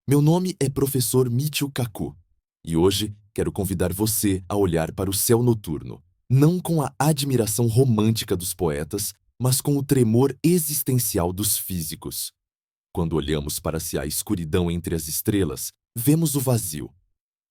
Meu nome é professor Michio Kaku e hoje quero convidar você a olhar para o céu noturno, não com a admiração romântica dos poetas, mas com o tremor existencial dos físicos. Quando olhamos para a escuridão entre as estrelas, vemos o vazio.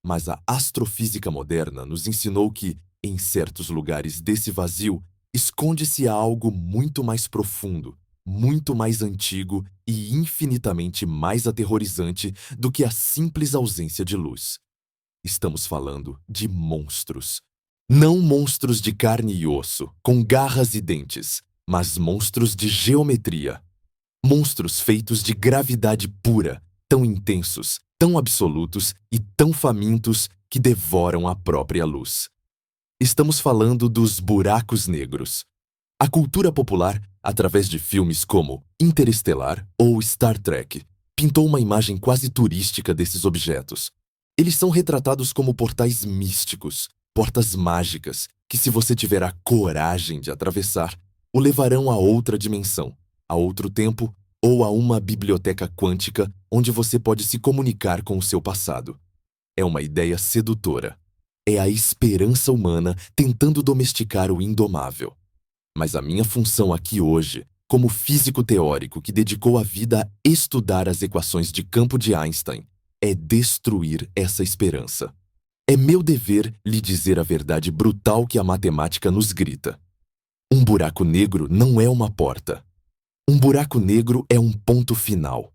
Mas a astrofísica moderna nos ensinou que, em certos lugares desse vazio, esconde-se algo muito mais profundo, muito mais antigo e infinitamente mais aterrorizante do que a simples ausência de luz. Estamos falando de monstros. Não monstros de carne e osso, com garras e dentes, mas monstros de geometria. Monstros feitos de gravidade pura, tão intensos, tão absolutos e tão famintos que devoram a própria luz. Estamos falando dos buracos negros. A cultura popular, através de filmes como Interestelar ou Star Trek, pintou uma imagem quase turística desses objetos. Eles são retratados como portais místicos, portas mágicas, que se você tiver a coragem de atravessar, o levarão a outra dimensão, a outro tempo ou a uma biblioteca quântica onde você pode se comunicar com o seu passado. É uma ideia sedutora. É a esperança humana tentando domesticar o indomável. Mas a minha função aqui hoje, como físico teórico que dedicou a vida a estudar as equações de campo de Einstein, é destruir essa esperança. É meu dever lhe dizer a verdade brutal que a matemática nos grita. Um buraco negro não é uma porta. Um buraco negro é um ponto final.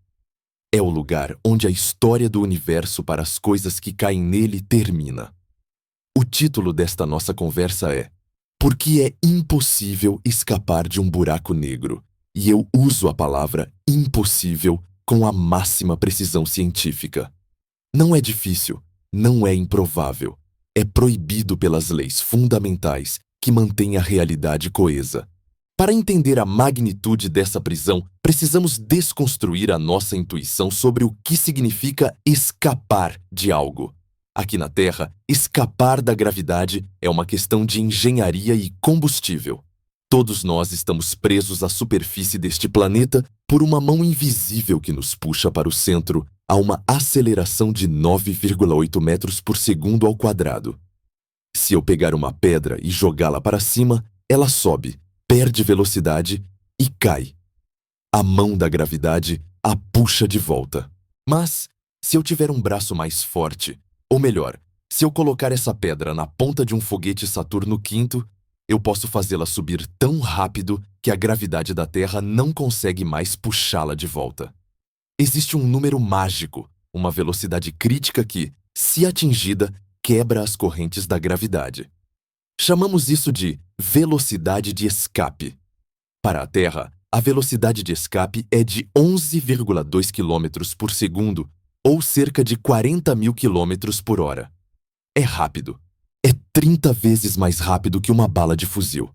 É o lugar onde a história do universo para as coisas que caem nele termina. O título desta nossa conversa é Por que é impossível escapar de um buraco negro? E eu uso a palavra impossível com a máxima precisão científica. Não é difícil, não é improvável. É proibido pelas leis fundamentais que mantêm a realidade coesa. Para entender a magnitude dessa prisão, precisamos desconstruir a nossa intuição sobre o que significa escapar de algo. Aqui na Terra, escapar da gravidade é uma questão de engenharia e combustível. Todos nós estamos presos à superfície deste planeta por uma mão invisível que nos puxa para o centro a uma aceleração de 9,8 metros por segundo ao quadrado. Se eu pegar uma pedra e jogá-la para cima, ela sobe, perde velocidade e cai. A mão da gravidade a puxa de volta. Mas, se eu tiver um braço mais forte, ou melhor, se eu colocar essa pedra na ponta de um foguete Saturno V, eu posso fazê-la subir tão rápido que a gravidade da Terra não consegue mais puxá-la de volta. Existe um número mágico, uma velocidade crítica que, se atingida, quebra as correntes da gravidade. Chamamos isso de velocidade de escape. Para a Terra, a velocidade de escape é de 11,2 km por segundo, ou cerca de 40.000 km por hora. É rápido. É 30 vezes mais rápido que uma bala de fuzil.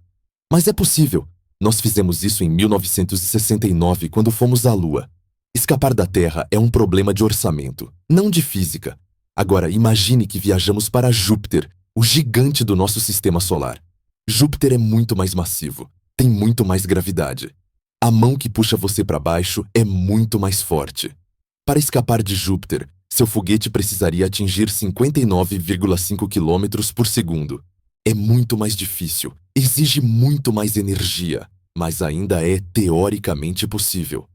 Mas é possível. Nós fizemos isso em 1969, quando fomos à Lua. Escapar da Terra é um problema de orçamento, não de física. Agora, imagine que viajamos para Júpiter, o gigante do nosso sistema solar. Júpiter é muito mais massivo, tem muito mais gravidade. A mão que puxa você para baixo é muito mais forte. Para escapar de Júpiter, seu foguete precisaria atingir 59,5 km por segundo. É muito mais difícil, exige muito mais energia, mas ainda é teoricamente possível.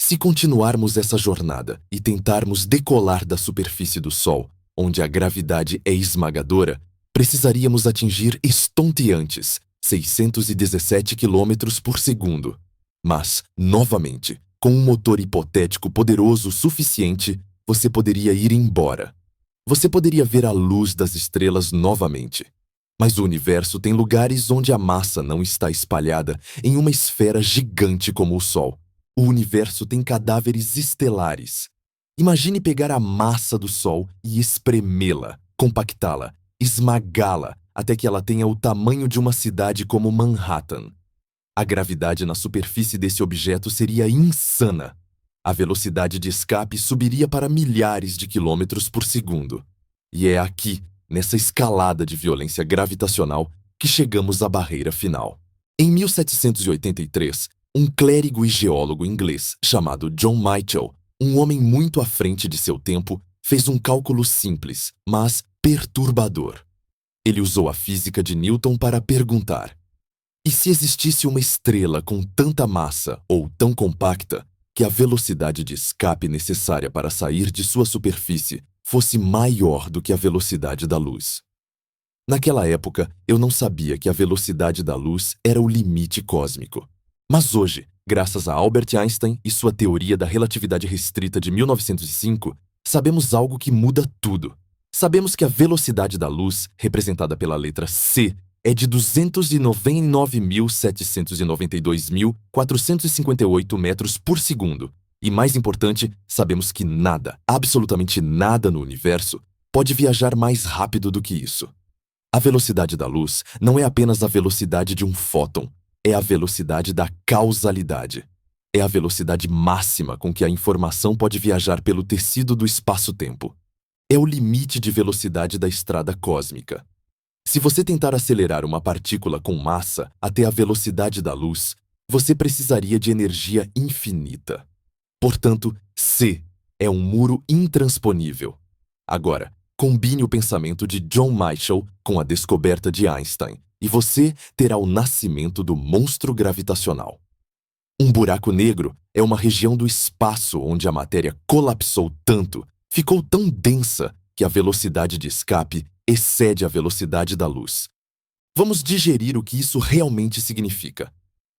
Se continuarmos essa jornada e tentarmos decolar da superfície do Sol, onde a gravidade é esmagadora, precisaríamos atingir estonteantes 617 km por segundo. Mas, novamente, com um motor hipotético poderoso o suficiente, você poderia ir embora. Você poderia ver a luz das estrelas novamente. Mas o universo tem lugares onde a massa não está espalhada em uma esfera gigante como o Sol. O universo tem cadáveres estelares. Imagine pegar a massa do Sol e espremê-la, compactá-la, esmagá-la, até que ela tenha o tamanho de uma cidade como Manhattan. A gravidade na superfície desse objeto seria insana. A velocidade de escape subiria para milhares de quilômetros por segundo. E é aqui, nessa escalada de violência gravitacional, que chegamos à barreira final. Em 1783, um clérigo e geólogo inglês chamado John Michell um homem muito à frente de seu tempo fez um cálculo simples, mas perturbador. Ele usou a física de Newton para perguntar: e se existisse uma estrela com tanta massa ou tão compacta que a velocidade de escape necessária para sair de sua superfície fosse maior do que a velocidade da luz? Naquela época, eu não sabia que a velocidade da luz era o limite cósmico. Mas hoje, graças a Albert Einstein e sua teoria da relatividade restrita de 1905, sabemos algo que muda tudo. Sabemos que a velocidade da luz, representada pela letra c, é de 299.792.458 metros por segundo. E mais importante, sabemos que nada, absolutamente nada no universo, pode viajar mais rápido do que isso. A velocidade da luz não é apenas a velocidade de um fóton, é a velocidade da causalidade. É a velocidade máxima com que a informação pode viajar pelo tecido do espaço-tempo. É o limite de velocidade da estrada cósmica. Se você tentar acelerar uma partícula com massa até a velocidade da luz, você precisaria de energia infinita. Portanto, C é um muro intransponível. Agora, combine o pensamento de John Michell com a descoberta de Einstein, e você terá o nascimento do monstro gravitacional. Um buraco negro é uma região do espaço onde a matéria colapsou tanto, ficou tão densa, que a velocidade de escape excede a velocidade da luz. Vamos digerir o que isso realmente significa.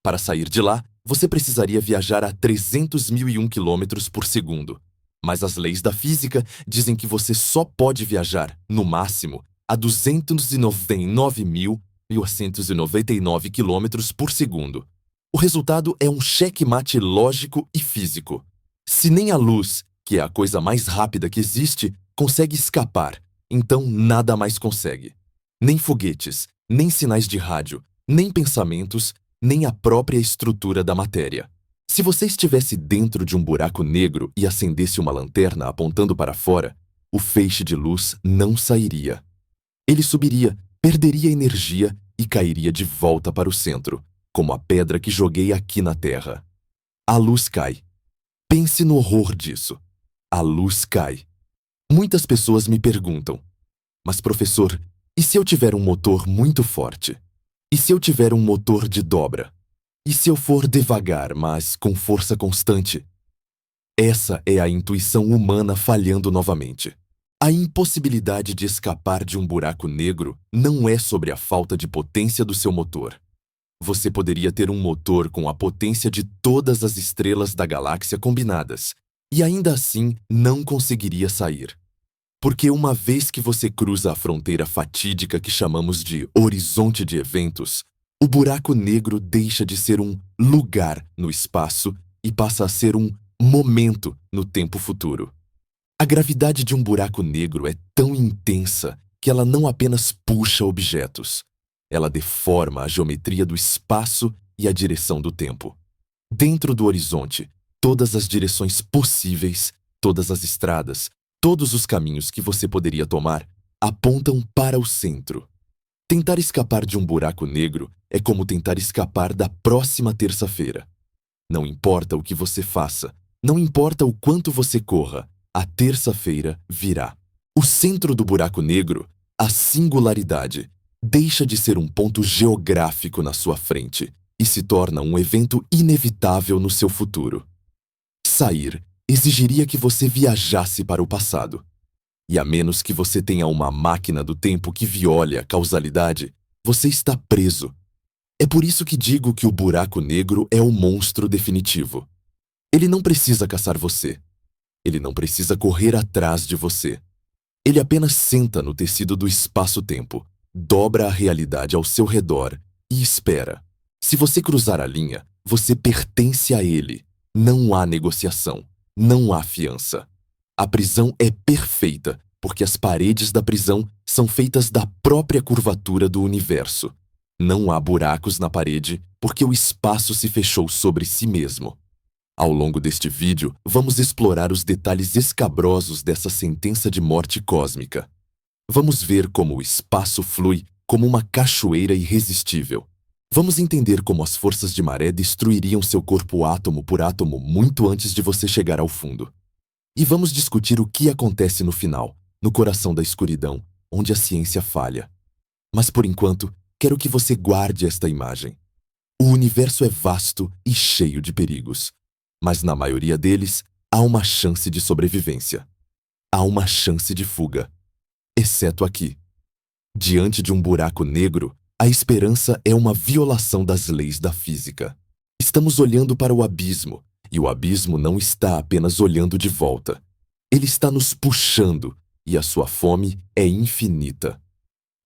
Para sair de lá, você precisaria viajar a 300.001 km por segundo. Mas as leis da física dizem que você só pode viajar, no máximo, a 299.899 km por segundo. O resultado é um checkmate lógico e físico. Se nem a luz, que é a coisa mais rápida que existe, consegue escapar, então nada mais consegue. Nem foguetes, nem sinais de rádio, nem pensamentos, nem a própria estrutura da matéria. Se você estivesse dentro de um buraco negro e acendesse uma lanterna apontando para fora, o feixe de luz não sairia. Ele subiria, perderia energia e cairia de volta para o centro, como a pedra que joguei aqui na Terra. A luz cai. Pense no horror disso. A luz cai. Muitas pessoas me perguntam: mas professor, e se eu tiver um motor muito forte? E se eu tiver um motor de dobra? E se eu for devagar, mas com força constante? Essa é a intuição humana falhando novamente. A impossibilidade de escapar de um buraco negro não é sobre a falta de potência do seu motor. Você poderia ter um motor com a potência de todas as estrelas da galáxia combinadas, e ainda assim não conseguiria sair. Porque uma vez que você cruza a fronteira fatídica que chamamos de horizonte de eventos, o buraco negro deixa de ser um lugar no espaço e passa a ser um momento no tempo futuro. A gravidade de um buraco negro é tão intensa que ela não apenas puxa objetos, ela deforma a geometria do espaço e a direção do tempo. Dentro do horizonte, todas as direções possíveis, todas as estradas, todos os caminhos que você poderia tomar apontam para o centro. Tentar escapar de um buraco negro é como tentar escapar da próxima terça-feira. Não importa o que você faça, não importa o quanto você corra, a terça-feira virá. O centro do buraco negro, a singularidade, deixa de ser um ponto geográfico na sua frente e se torna um evento inevitável no seu futuro. Sair exigiria que você viajasse para o passado. E a menos que você tenha uma máquina do tempo que viole a causalidade, você está preso. É por isso que digo que o buraco negro é o monstro definitivo. Ele não precisa caçar você. Ele não precisa correr atrás de você. Ele apenas senta no tecido do espaço-tempo, dobra a realidade ao seu redor e espera. Se você cruzar a linha, você pertence a ele. Não há negociação. Não há fiança. A prisão é perfeita, porque as paredes da prisão são feitas da própria curvatura do universo. Não há buracos na parede, porque o espaço se fechou sobre si mesmo. Ao longo deste vídeo, vamos explorar os detalhes escabrosos dessa sentença de morte cósmica. Vamos ver como o espaço flui como uma cachoeira irresistível. Vamos entender como as forças de maré destruiriam seu corpo átomo por átomo muito antes de você chegar ao fundo. E vamos discutir o que acontece no final, no coração da escuridão, onde a ciência falha. Mas por enquanto, quero que você guarde esta imagem. O universo é vasto e cheio de perigos, mas na maioria deles há uma chance de sobrevivência. Há uma chance de fuga. Exceto aqui. Diante de um buraco negro, a esperança é uma violação das leis da física. Estamos olhando para o abismo, e o abismo não está apenas olhando de volta. Ele está nos puxando, e a sua fome é infinita.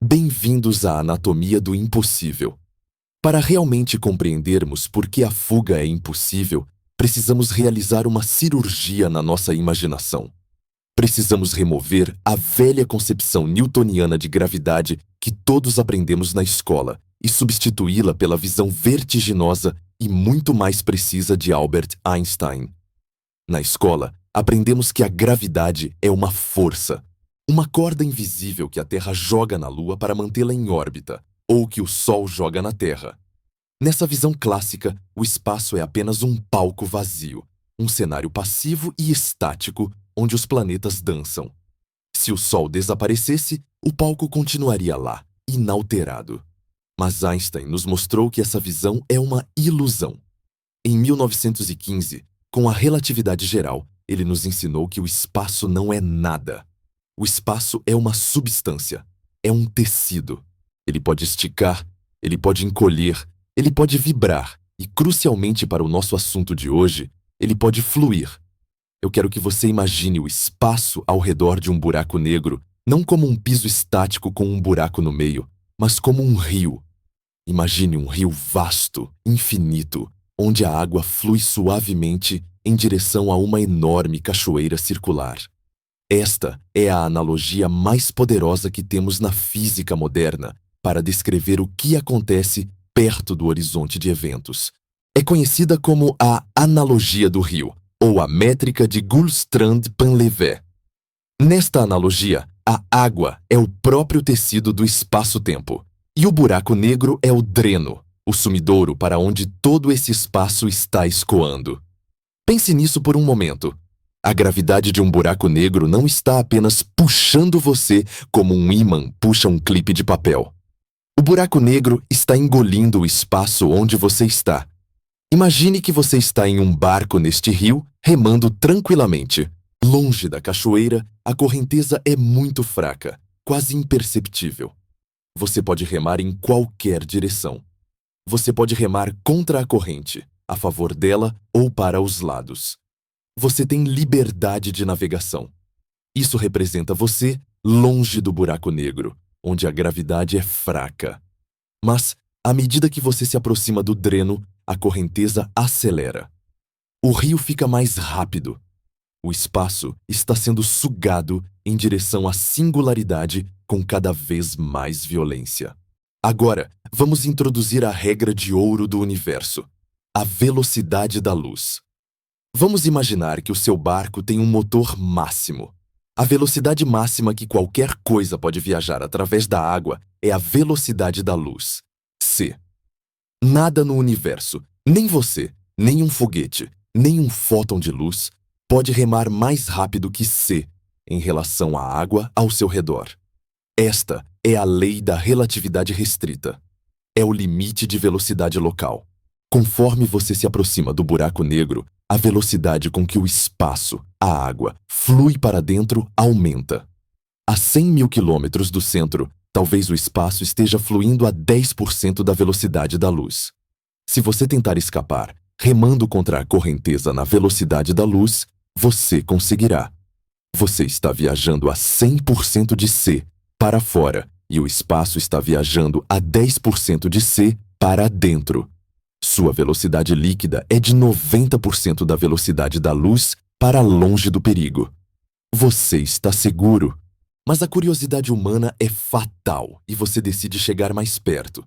Bem-vindos à anatomia do impossível. Para realmente compreendermos por que a fuga é impossível, precisamos realizar uma cirurgia na nossa imaginação. Precisamos remover a velha concepção newtoniana de gravidade que todos aprendemos na escola e substituí-la pela visão vertiginosa e muito mais precisa de Albert Einstein. Na escola, aprendemos que a gravidade é uma força, uma corda invisível que a Terra joga na Lua para mantê-la em órbita, ou que o Sol joga na Terra. Nessa visão clássica, o espaço é apenas um palco vazio, um cenário passivo e estático onde os planetas dançam. Se o Sol desaparecesse, o palco continuaria lá, inalterado. Mas Einstein nos mostrou que essa visão é uma ilusão. Em 1915, com a relatividade geral, ele nos ensinou que o espaço não é nada. O espaço é uma substância, é um tecido. Ele pode esticar, ele pode encolher, ele pode vibrar e, crucialmente para o nosso assunto de hoje, ele pode fluir. Eu quero que você imagine o espaço ao redor de um buraco negro não como um piso estático com um buraco no meio, mas como um rio. Imagine um rio vasto, infinito, onde a água flui suavemente em direção a uma enorme cachoeira circular. Esta é a analogia mais poderosa que temos na física moderna para descrever o que acontece perto do horizonte de eventos. É conhecida como a analogia do rio, ou a métrica de Goulstrand-Panlevé. Nesta analogia, a água é o próprio tecido do espaço-tempo, e o buraco negro é o dreno, o sumidouro para onde todo esse espaço está escoando. Pense nisso por um momento. A gravidade de um buraco negro não está apenas puxando você como um ímã puxa um clipe de papel. O buraco negro está engolindo o espaço onde você está. Imagine que você está em um barco neste rio, remando tranquilamente. Longe da cachoeira, a correnteza é muito fraca, quase imperceptível. Você pode remar em qualquer direção. Você pode remar contra a corrente, a favor dela ou para os lados. Você tem liberdade de navegação. Isso representa você longe do buraco negro, onde a gravidade é fraca. Mas, à medida que você se aproxima do dreno, a correnteza acelera. O rio fica mais rápido. O espaço está sendo sugado em direção à singularidade com cada vez mais violência. Agora, vamos introduzir a regra de ouro do universo: a velocidade da luz. Vamos imaginar que o seu barco tem um motor máximo. A velocidade máxima que qualquer coisa pode viajar através da água é a velocidade da luz, c. Nada no universo, nem você, nem um foguete, nem um fóton de luz, pode remar mais rápido que c em relação à água ao seu redor. Esta é a lei da relatividade restrita. É o limite de velocidade local. Conforme você se aproxima do buraco negro, a velocidade com que o espaço, a água, flui para dentro aumenta. A 100 mil quilômetros do centro, talvez o espaço esteja fluindo a 10% da velocidade da luz. Se você tentar escapar, remando contra a correnteza na velocidade da luz, você conseguirá. Você está viajando a 100% de c para fora e o espaço está viajando a 10% de c para dentro. Sua velocidade líquida é de 90% da velocidade da luz para longe do perigo. Você está seguro. Mas a curiosidade humana é fatal e você decide chegar mais perto.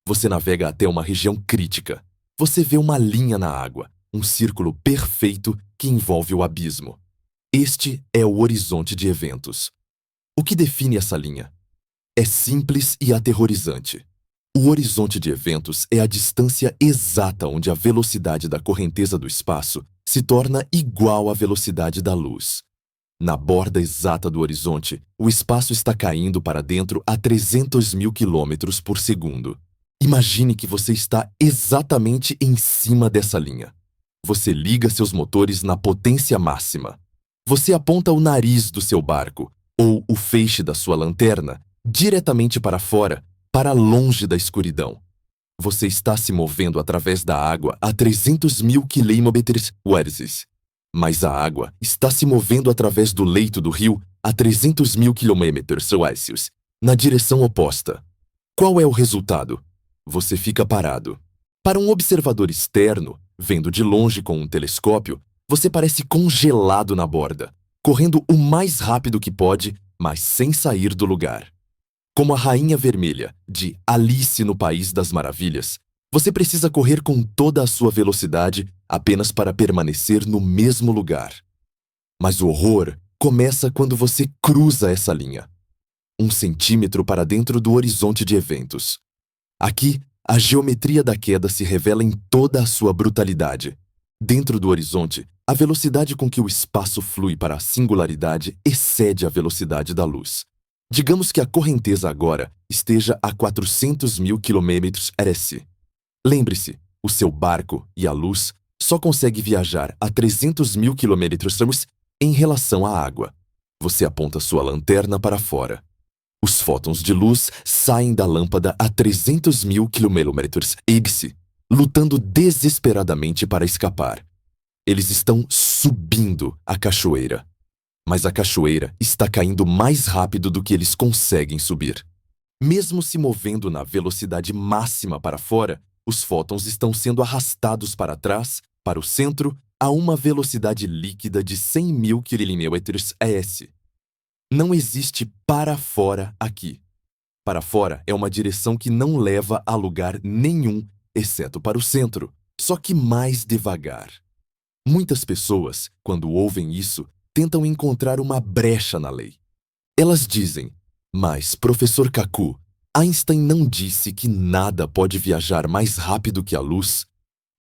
Você navega até uma região crítica. Você vê uma linha na água, um círculo perfeito que envolve o abismo. Este é o horizonte de eventos. O que define essa linha? É simples e aterrorizante. O horizonte de eventos é a distância exata onde a velocidade da correnteza do espaço se torna igual à velocidade da luz. Na borda exata do horizonte, o espaço está caindo para dentro a 300 mil quilômetros por segundo. Imagine que você está exatamente em cima dessa linha. Você liga seus motores na potência máxima. Você aponta o nariz do seu barco, ou o feixe da sua lanterna, diretamente para fora, para longe da escuridão. Você está se movendo através da água a 300 mil quilômetros Hz. Mas a água está se movendo através do leito do rio a 300 mil quilômetros Hz, na direção oposta. Qual é o resultado? Você fica parado. Para um observador externo, vendo de longe com um telescópio, você parece congelado na borda, correndo o mais rápido que pode, mas sem sair do lugar. Como a Rainha Vermelha, de Alice no País das Maravilhas, você precisa correr com toda a sua velocidade apenas para permanecer no mesmo lugar. Mas o horror começa quando você cruza essa linha. 1 centímetro para dentro do horizonte de eventos. Aqui, a geometria da queda se revela em toda a sua brutalidade. Dentro do horizonte, a velocidade com que o espaço flui para a singularidade excede a velocidade da luz. Digamos que a correnteza agora esteja a 400 mil km/s. Lembre-se, o seu barco e a luz só conseguem viajar a 300 mil km/s em relação à água. Você aponta sua lanterna para fora. Os fótons de luz saem da lâmpada a 300 mil km/s, lutando desesperadamente para escapar. Eles estão subindo a cachoeira. Mas a cachoeira está caindo mais rápido do que eles conseguem subir. Mesmo se movendo na velocidade máxima para fora, os fótons estão sendo arrastados para trás, para o centro, a uma velocidade líquida de 100 mil km/s. Não existe para fora aqui. Para fora é uma direção que não leva a lugar nenhum, exceto para o centro, só que mais devagar. Muitas pessoas, quando ouvem isso, tentam encontrar uma brecha na lei. Elas dizem, mas, professor Kaku, Einstein não disse que nada pode viajar mais rápido que a luz?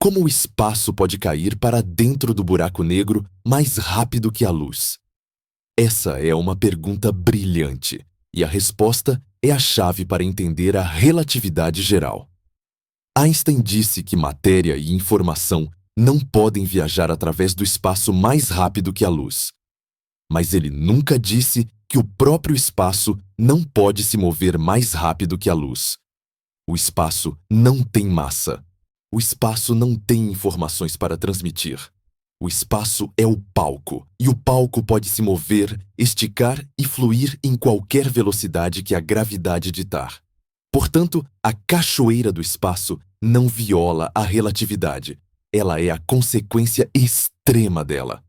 Como o espaço pode cair para dentro do buraco negro mais rápido que a luz? Essa é uma pergunta brilhante, e a resposta é a chave para entender a relatividade geral. Einstein disse que matéria e informação não podem viajar através do espaço mais rápido que a luz. Mas ele nunca disse que o próprio espaço não pode se mover mais rápido que a luz. O espaço não tem massa. O espaço não tem informações para transmitir. O espaço é o palco, e o palco pode se mover, esticar e fluir em qualquer velocidade que a gravidade ditar. Portanto, a cachoeira do espaço não viola a relatividade. Ela é a consequência extrema dela.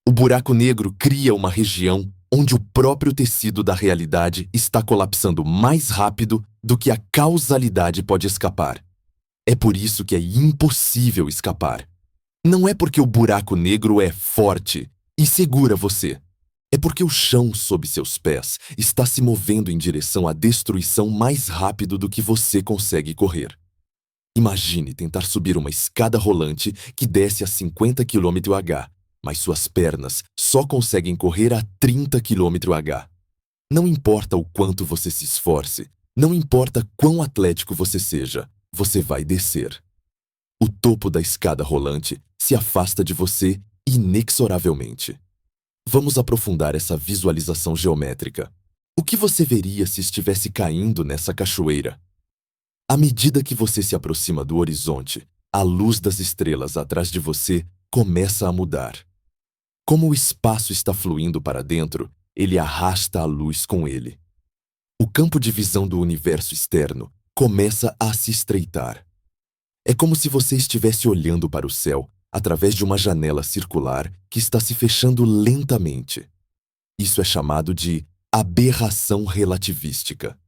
O buraco negro cria uma região onde o próprio tecido da realidade está colapsando mais rápido do que a causalidade pode escapar. É por isso que é impossível escapar. Não é porque o buraco negro é forte e segura você. É porque o chão sob seus pés está se movendo em direção à destruição mais rápido do que você consegue correr. Imagine tentar subir uma escada rolante que desce a 50 km/h, mas suas pernas só conseguem correr a 30 km/h. Não importa o quanto você se esforce, não importa quão atlético você seja, você vai descer. O topo da escada rolante se afasta de você inexoravelmente. Vamos aprofundar essa visualização geométrica. O que você veria se estivesse caindo nessa cachoeira? À medida que você se aproxima do horizonte, a luz das estrelas atrás de você começa a mudar. Como o espaço está fluindo para dentro, ele arrasta a luz com ele. O campo de visão do universo externo começa a se estreitar. É como se você estivesse olhando para o céu através de uma janela circular que está se fechando lentamente. Isso é chamado de aberração relativística.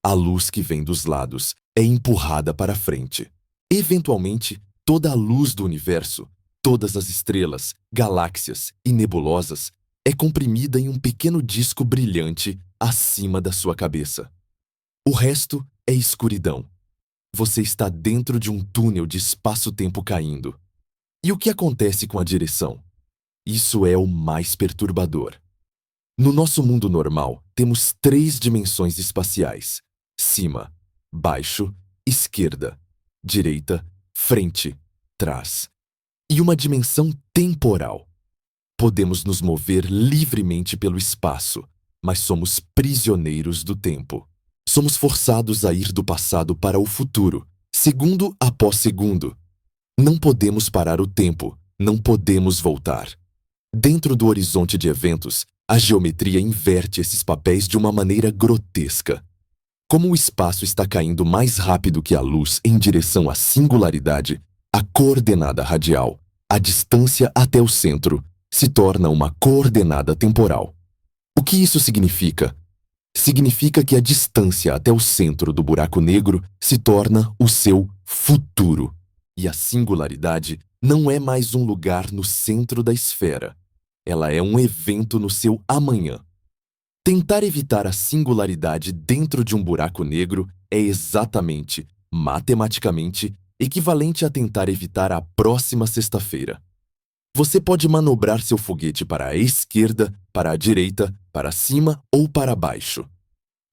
A luz que vem dos lados é empurrada para frente. Eventualmente, toda a luz do universo, todas as estrelas, galáxias e nebulosas, é comprimida em um pequeno disco brilhante acima da sua cabeça. O resto é escuridão. Você está dentro de um túnel de espaço-tempo caindo. E o que acontece com a direção? Isso é o mais perturbador. No nosso mundo normal, temos 3 dimensões espaciais: cima, baixo, esquerda, direita, frente, trás. E uma dimensão temporal. Podemos nos mover livremente pelo espaço, mas somos prisioneiros do tempo. Somos forçados a ir do passado para o futuro, segundo após segundo. Não podemos parar o tempo, não podemos voltar. Dentro do horizonte de eventos, a geometria inverte esses papéis de uma maneira grotesca. Como o espaço está caindo mais rápido que a luz em direção à singularidade, a coordenada radial, a distância até o centro, se torna uma coordenada temporal. O que isso significa? Significa que a distância até o centro do buraco negro se torna o seu futuro. E a singularidade não é mais um lugar no centro da esfera. Ela é um evento no seu amanhã. Tentar evitar a singularidade dentro de um buraco negro é exatamente, matematicamente, equivalente a tentar evitar a próxima sexta-feira. Você pode manobrar seu foguete para a esquerda, para a direita, para cima ou para baixo.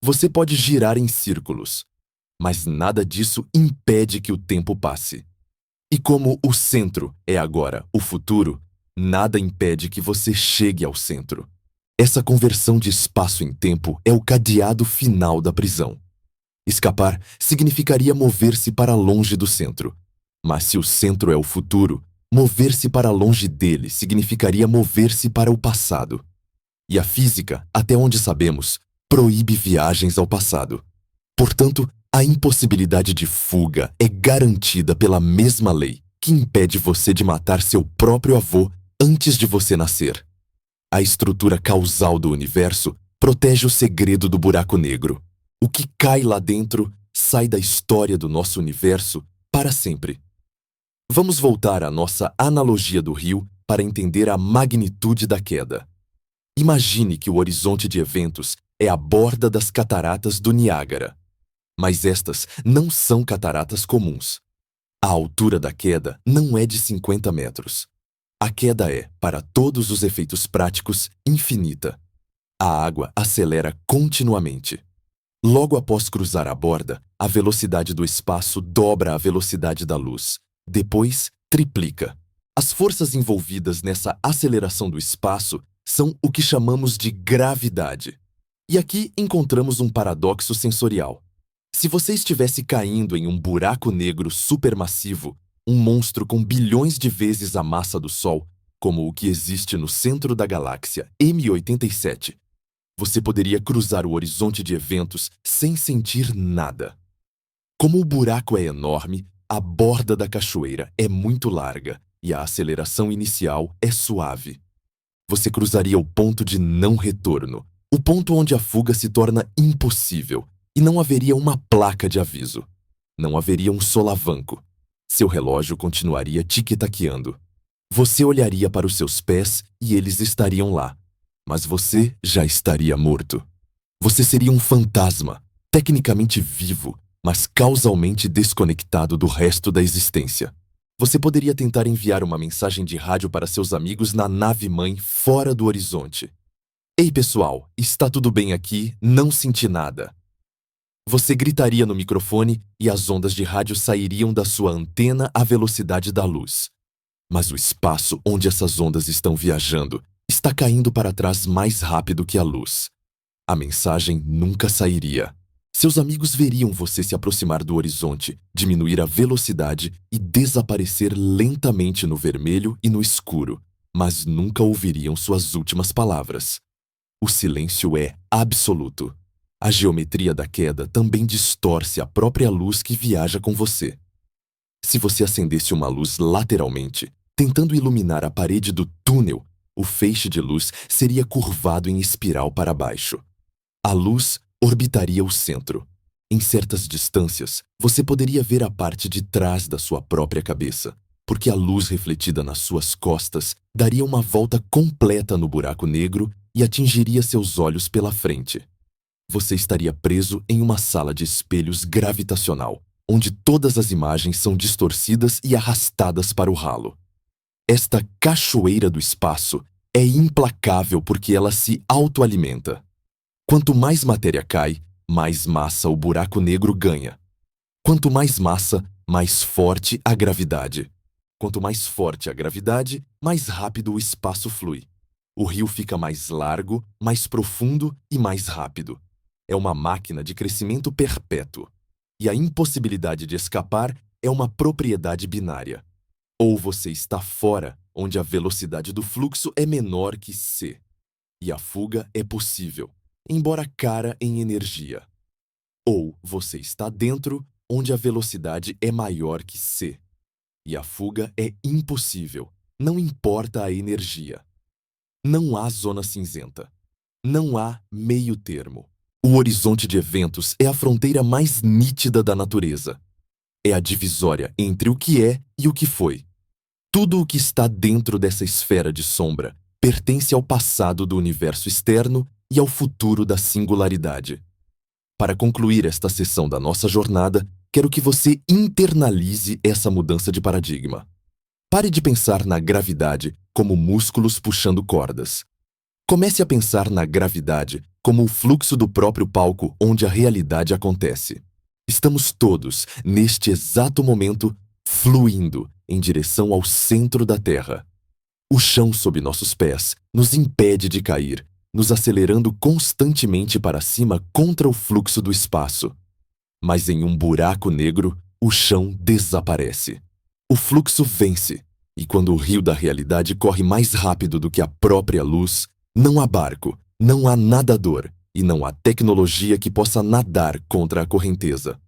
Você pode girar em círculos, mas nada disso impede que o tempo passe. E como o centro é agora o futuro, nada impede que você chegue ao centro. Essa conversão de espaço em tempo é o cadeado final da prisão. Escapar significaria mover-se para longe do centro. Mas se o centro é o futuro, mover-se para longe dele significaria mover-se para o passado. E a física, até onde sabemos, proíbe viagens ao passado. Portanto, a impossibilidade de fuga é garantida pela mesma lei que impede você de matar seu próprio avô antes de você nascer. A estrutura causal do universo protege o segredo do buraco negro. O que cai lá dentro sai da história do nosso universo para sempre. Vamos voltar à nossa analogia do rio para entender a magnitude da queda. Imagine que o horizonte de eventos é a borda das cataratas do Niágara. Mas estas não são cataratas comuns. A altura da queda não é de 50 metros. A queda é, para todos os efeitos práticos, infinita. A água acelera continuamente. Logo após cruzar a borda, a velocidade do espaço dobra a velocidade da luz. Depois, triplica. As forças envolvidas nessa aceleração do espaço são o que chamamos de gravidade. E aqui encontramos um paradoxo sensorial. Se você estivesse caindo em um buraco negro supermassivo, um monstro com bilhões de vezes a massa do Sol, como o que existe no centro da galáxia M87, você poderia cruzar o horizonte de eventos sem sentir nada. Como o buraco é enorme, a borda da cachoeira é muito larga e a aceleração inicial é suave. Você cruzaria o ponto de não retorno, o ponto onde a fuga se torna impossível, e não haveria uma placa de aviso. Não haveria um solavanco. Seu relógio continuaria tic-taqueando. Você olharia para os seus pés e eles estariam lá. Mas você já estaria morto. Você seria um fantasma, tecnicamente vivo, mas causalmente desconectado do resto da existência. Você poderia tentar enviar uma mensagem de rádio para seus amigos na nave-mãe fora do horizonte. Ei, pessoal, está tudo bem aqui? Não senti nada. Você gritaria no microfone e as ondas de rádio sairiam da sua antena à velocidade da luz. Mas o espaço onde essas ondas estão viajando está caindo para trás mais rápido que a luz. A mensagem nunca sairia. Seus amigos veriam você se aproximar do horizonte, diminuir a velocidade e desaparecer lentamente no vermelho e no escuro, mas nunca ouviriam suas últimas palavras. O silêncio é absoluto. A geometria da queda também distorce a própria luz que viaja com você. Se você acendesse uma luz lateralmente, tentando iluminar a parede do túnel, o feixe de luz seria curvado em espiral para baixo. A luz orbitaria o centro. Em certas distâncias, você poderia ver a parte de trás da sua própria cabeça, porque a luz refletida nas suas costas daria uma volta completa no buraco negro e atingiria seus olhos pela frente. Você estaria preso em uma sala de espelhos gravitacional, onde todas as imagens são distorcidas e arrastadas para o ralo. Esta cachoeira do espaço é implacável porque ela se autoalimenta. Quanto mais matéria cai, mais massa o buraco negro ganha. Quanto mais massa, mais forte a gravidade. Quanto mais forte a gravidade, mais rápido o espaço flui. O rio fica mais largo, mais profundo e mais rápido. É uma máquina de crescimento perpétuo. E a impossibilidade de escapar é uma propriedade binária. Ou você está fora, onde a velocidade do fluxo é menor que c, e a fuga é possível, embora cara em energia. Ou você está dentro, onde a velocidade é maior que c, e a fuga é impossível, não importa a energia. Não há zona cinzenta. Não há meio termo. O horizonte de eventos é a fronteira mais nítida da natureza. É a divisória entre o que é e o que foi. Tudo o que está dentro dessa esfera de sombra pertence ao passado do universo externo e ao futuro da singularidade. Para concluir esta sessão da nossa jornada, quero que você internalize essa mudança de paradigma. Pare de pensar na gravidade como músculos puxando cordas. Comece a pensar na gravidade como o fluxo do próprio palco onde a realidade acontece. Estamos todos, neste exato momento, fluindo em direção ao centro da Terra. O chão sob nossos pés nos impede de cair, nos acelerando constantemente para cima contra o fluxo do espaço. Mas em um buraco negro, o chão desaparece. O fluxo vence, e quando o rio da realidade corre mais rápido do que a própria luz, não há barco, não há nadador e não há tecnologia que possa nadar contra a correnteza.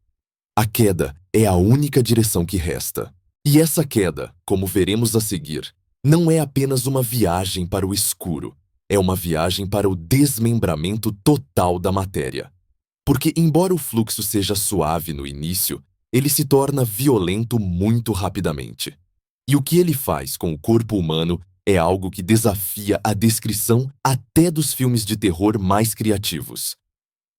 A queda é a única direção que resta. E essa queda, como veremos a seguir, não é apenas uma viagem para o escuro, é uma viagem para o desmembramento total da matéria. Porque, embora o fluxo seja suave no início, ele se torna violento muito rapidamente. E o que ele faz com o corpo humano é algo que desafia a descrição até dos filmes de terror mais criativos.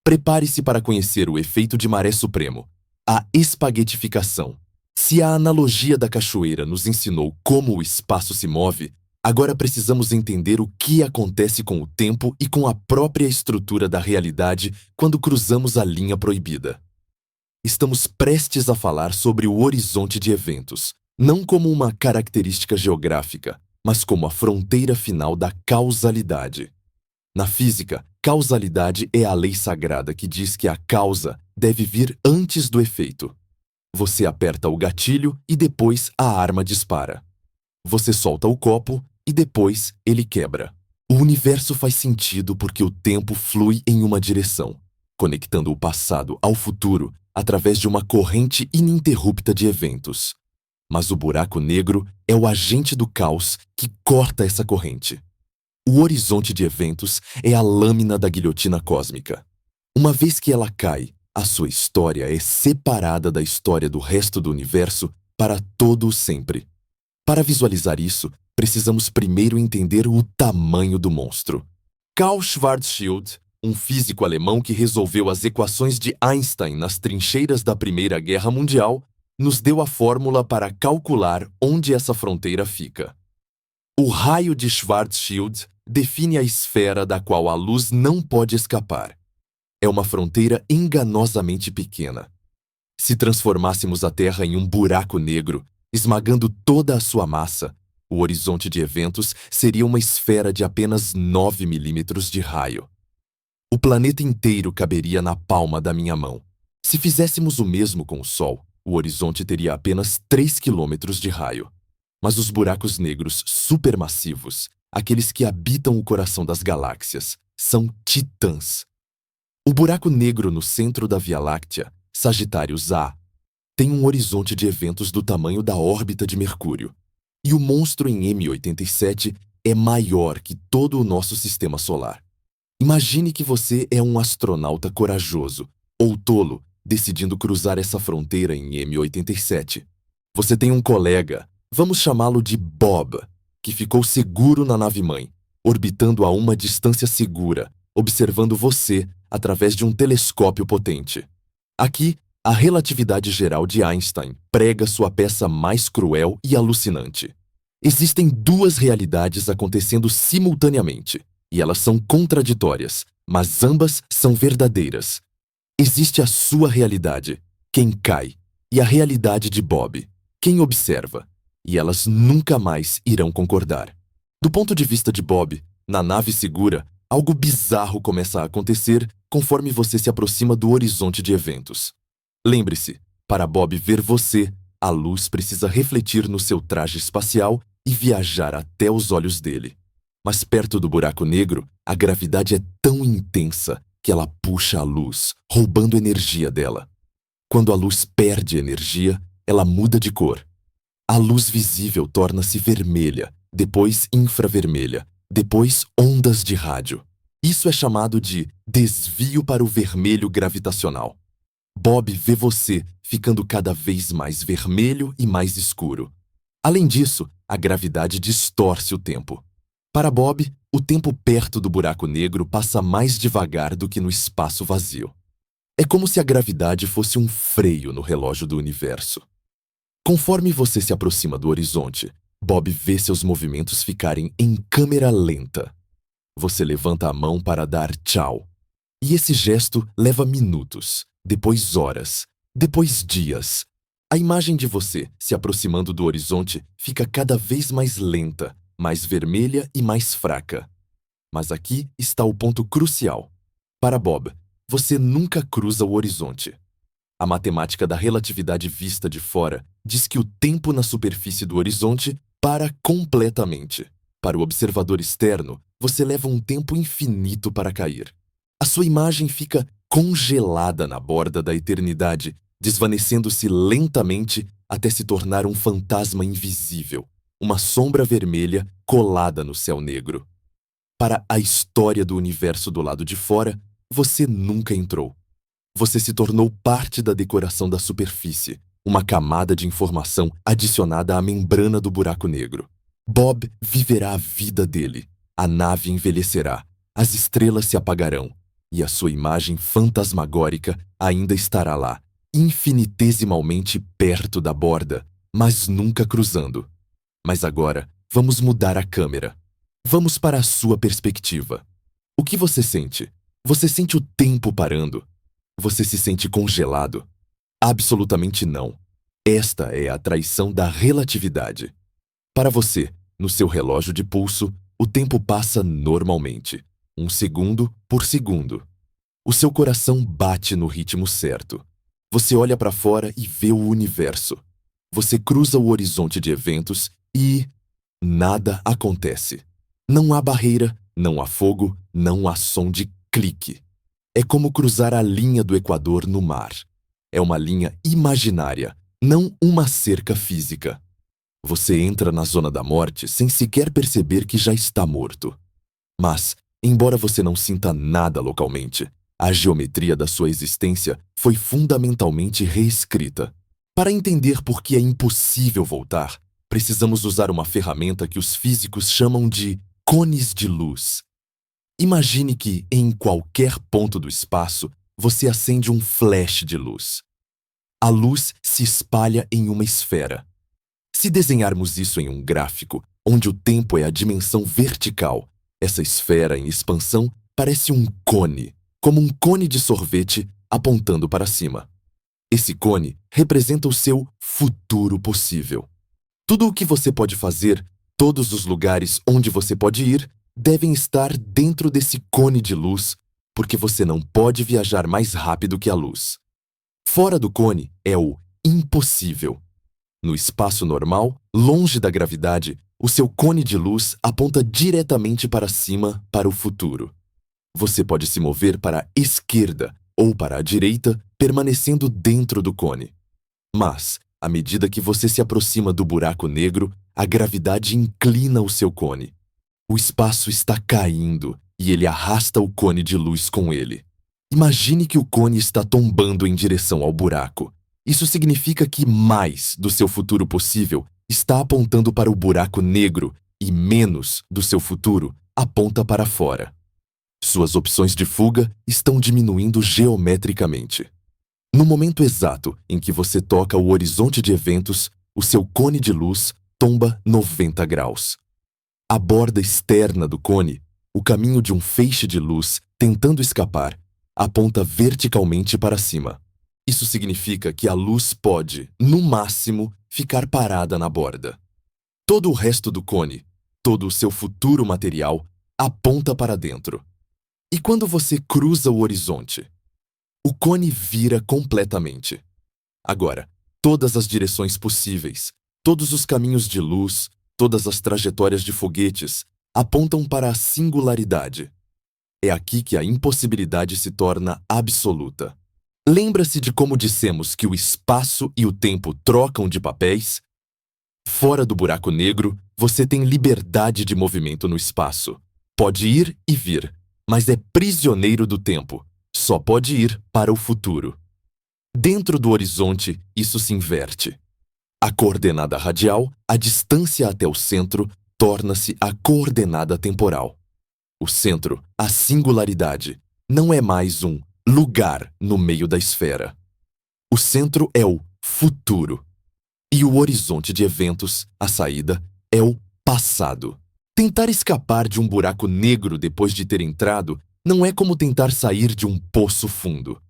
Prepare-se para conhecer o efeito de maré supremo, a espaguetificação. Se a analogia da cachoeira nos ensinou como o espaço se move, agora precisamos entender o que acontece com o tempo e com a própria estrutura da realidade quando cruzamos a linha proibida. Estamos prestes a falar sobre o horizonte de eventos, não como uma característica geográfica, mas como a fronteira final da causalidade. Na física, causalidade é a lei sagrada que diz que a causa deve vir antes do efeito. Você aperta o gatilho e depois a arma dispara. Você solta o copo e depois ele quebra. O universo faz sentido porque o tempo flui em uma direção, conectando o passado ao futuro através de uma corrente ininterrupta de eventos. Mas o buraco negro é o agente do caos que corta essa corrente. O horizonte de eventos é a lâmina da guilhotina cósmica. Uma vez que ela cai, a sua história é separada da história do resto do universo para todo o sempre. Para visualizar isso, precisamos primeiro entender o tamanho do monstro. Karl Schwarzschild, um físico alemão que resolveu as equações de Einstein nas trincheiras da Primeira Guerra Mundial, nos deu a fórmula para calcular onde essa fronteira fica. O raio de Schwarzschild define a esfera da qual a luz não pode escapar. É uma fronteira enganosamente pequena. Se transformássemos a Terra em um buraco negro, esmagando toda a sua massa, o horizonte de eventos seria uma esfera de apenas 9 milímetros de raio. O planeta inteiro caberia na palma da minha mão. Se fizéssemos o mesmo com o Sol, o horizonte teria apenas 3 quilômetros de raio. Mas os buracos negros supermassivos, aqueles que habitam o coração das galáxias, são titãs. O buraco negro no centro da Via Láctea, Sagitários A, tem um horizonte de eventos do tamanho da órbita de Mercúrio. E o monstro em M87 é maior que todo o nosso sistema solar. Imagine que você é um astronauta corajoso, ou tolo, decidindo cruzar essa fronteira em M87. Você tem um colega, vamos chamá-lo de Bob, que ficou seguro na nave-mãe, orbitando a uma distância segura, observando você através de um telescópio potente. Aqui, a relatividade geral de Einstein prega sua peça mais cruel e alucinante. Existem duas realidades acontecendo simultaneamente, e elas são contraditórias, mas ambas são verdadeiras. Existe a sua realidade, quem cai, e a realidade de Bob, quem observa, e elas nunca mais irão concordar. Do ponto de vista de Bob, na nave segura, algo bizarro começa a acontecer conforme você se aproxima do horizonte de eventos. Lembre-se, para Bob ver você, a luz precisa refletir no seu traje espacial e viajar até os olhos dele. Mas perto do buraco negro, a gravidade é tão intensa que ela puxa a luz, roubando energia dela. Quando a luz perde energia, ela muda de cor. A luz visível torna-se vermelha, depois infravermelha, depois ondas de rádio. Isso é chamado de desvio para o vermelho gravitacional. Bob vê você ficando cada vez mais vermelho e mais escuro. Além disso, a gravidade distorce o tempo. Para Bob, o tempo perto do buraco negro passa mais devagar do que no espaço vazio. É como se a gravidade fosse um freio no relógio do universo. Conforme você se aproxima do horizonte, Bob vê seus movimentos ficarem em câmera lenta. Você levanta a mão para dar tchau. E esse gesto leva minutos, depois horas, depois dias. A imagem de você se aproximando do horizonte fica cada vez mais lenta, mais vermelha e mais fraca. Mas aqui está o ponto crucial. Para Bob, você nunca cruza o horizonte. A matemática da relatividade vista de fora diz que o tempo na superfície do horizonte para completamente. Para o observador externo, você leva um tempo infinito para cair. A sua imagem fica congelada na borda da eternidade, desvanecendo-se lentamente até se tornar um fantasma invisível, uma sombra vermelha colada no céu negro. Para a história do universo do lado de fora, você nunca entrou. Você se tornou parte da decoração da superfície, uma camada de informação adicionada à membrana do buraco negro. Bob viverá a vida dele, a nave envelhecerá, as estrelas se apagarão, e a sua imagem fantasmagórica ainda estará lá, infinitesimalmente perto da borda, mas nunca cruzando. Mas agora, vamos mudar a câmera. Vamos para a sua perspectiva. O que você sente? Você sente o tempo parando? Você se sente congelado? Absolutamente não. Esta é a traição da relatividade. Para você, no seu relógio de pulso, o tempo passa normalmente, 1 segundo por segundo. O seu coração bate no ritmo certo. Você olha para fora e vê o universo. Você cruza o horizonte de eventos e nada acontece. Não há barreira, não há fogo, não há som de clique. É como cruzar a linha do Equador no mar. É uma linha imaginária, não uma cerca física. Você entra na zona da morte sem sequer perceber que já está morto. Mas, embora você não sinta nada localmente, a geometria da sua existência foi fundamentalmente reescrita. Para entender por que é impossível voltar, precisamos usar uma ferramenta que os físicos chamam de cones de luz. Imagine que, em qualquer ponto do espaço, você acende um flash de luz. A luz se espalha em uma esfera. Se desenharmos isso em um gráfico, onde o tempo é a dimensão vertical, essa esfera em expansão parece um cone, como um cone de sorvete apontando para cima. Esse cone representa o seu futuro possível. Tudo o que você pode fazer, todos os lugares onde você pode ir, devem estar dentro desse cone de luz, porque você não pode viajar mais rápido que a luz. Fora do cone é o impossível. No espaço normal, longe da gravidade, o seu cone de luz aponta diretamente para cima, para o futuro. Você pode se mover para a esquerda ou para a direita, permanecendo dentro do cone. Mas, à medida que você se aproxima do buraco negro, a gravidade inclina o seu cone. O espaço está caindo e ele arrasta o cone de luz com ele. Imagine que o cone está tombando em direção ao buraco. Isso significa que mais do seu futuro possível está apontando para o buraco negro e menos do seu futuro aponta para fora. Suas opções de fuga estão diminuindo geometricamente. No momento exato em que você toca o horizonte de eventos, o seu cone de luz, tomba 90 graus. A borda externa do cone, o caminho de um feixe de luz tentando escapar, aponta verticalmente para cima. Isso significa que a luz pode, no máximo, ficar parada na borda. Todo o resto do cone, todo o seu futuro material, aponta para dentro. E quando você cruza o horizonte, o cone vira completamente. Agora, todas as direções possíveis, todos os caminhos de luz, todas as trajetórias de foguetes apontam para a singularidade. É aqui que a impossibilidade se torna absoluta. Lembra-se de como dissemos que o espaço e o tempo trocam de papéis? Fora do buraco negro, você tem liberdade de movimento no espaço. Pode ir e vir, mas é prisioneiro do tempo. Só pode ir para o futuro. Dentro do horizonte, isso se inverte. A coordenada radial, a distância até o centro, torna-se a coordenada temporal. O centro, a singularidade, não é mais um lugar no meio da esfera. O centro é o futuro. E o horizonte de eventos, a saída, é o passado. Tentar escapar de um buraco negro depois de ter entrado não é como tentar sair de um poço fundo.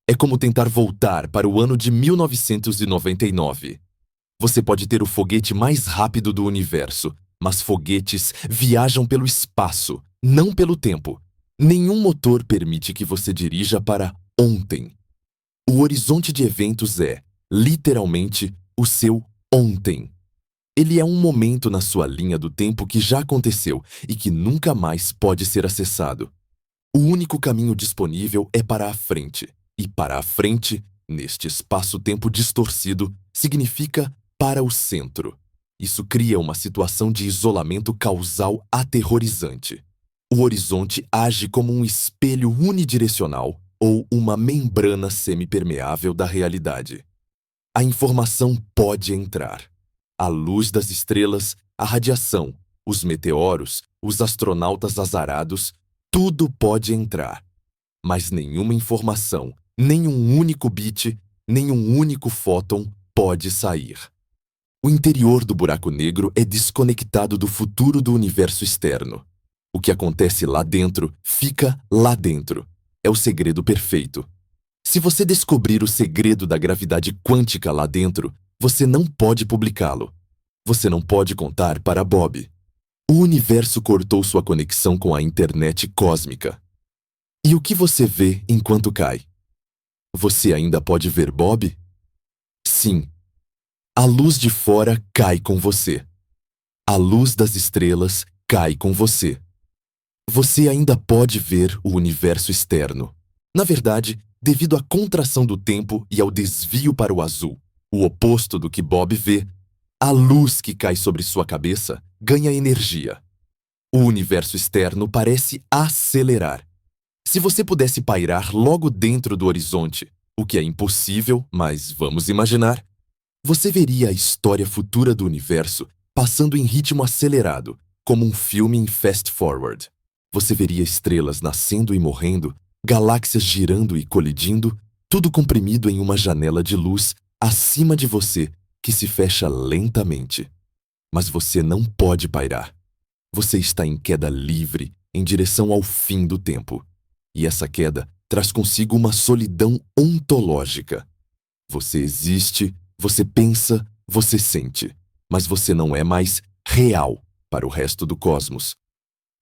É como tentar voltar para o ano de 1999. Você pode ter o foguete mais rápido do universo, mas foguetes viajam pelo espaço, não pelo tempo. Nenhum motor permite que você dirija para ontem. O horizonte de eventos é, literalmente, o seu ontem. Ele é um momento na sua linha do tempo que já aconteceu e que nunca mais pode ser acessado. O único caminho disponível é para a frente. E para a frente, neste espaço-tempo distorcido, significa para o centro. Isso cria uma situação de isolamento causal aterrorizante. O horizonte age como um espelho unidirecional ou uma membrana semipermeável da realidade. A informação pode entrar. A luz das estrelas, a radiação, os meteoros, os astronautas azarados, tudo pode entrar. Mas nenhuma informação, nem um único bit, nem um único fóton pode sair. O interior do buraco negro é desconectado do futuro do universo externo. O que acontece lá dentro, fica lá dentro. É o segredo perfeito. Se você descobrir o segredo da gravidade quântica lá dentro, você não pode publicá-lo. Você não pode contar para Bob. O universo cortou sua conexão com a internet cósmica. E o que você vê enquanto cai? Você ainda pode ver Bob? Sim. A luz de fora cai com você. A luz das estrelas cai com você. Você ainda pode ver o universo externo. Na verdade, devido à contração do tempo e ao desvio para o azul, o oposto do que Bob vê, a luz que cai sobre sua cabeça ganha energia. O universo externo parece acelerar. Se você pudesse pairar logo dentro do horizonte, o que é impossível, mas vamos imaginar, você veria a história futura do universo passando em ritmo acelerado, como um filme em fast forward. Você veria estrelas nascendo e morrendo, galáxias girando e colidindo, tudo comprimido em uma janela de luz acima de você que se fecha lentamente. Mas você não pode pairar. Você está em queda livre em direção ao fim do tempo. E essa queda traz consigo uma solidão ontológica. Você existe, você pensa, você sente, mas você não é mais real para o resto do cosmos.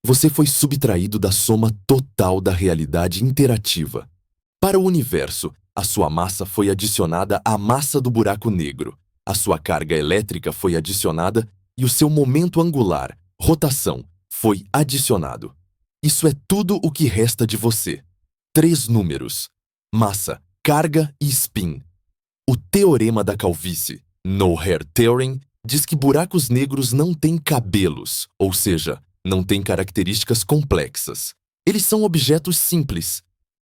Você foi subtraído da soma total da realidade interativa. Para o universo, a sua massa foi adicionada à massa do buraco negro, a sua carga elétrica foi adicionada e o seu momento angular, rotação, foi adicionado. Isso é tudo o que resta de você. 3 números: massa, carga e spin. O teorema da calvície, No Hair Theorem, diz que buracos negros não têm cabelos, ou seja, não têm características complexas. Eles são objetos simples.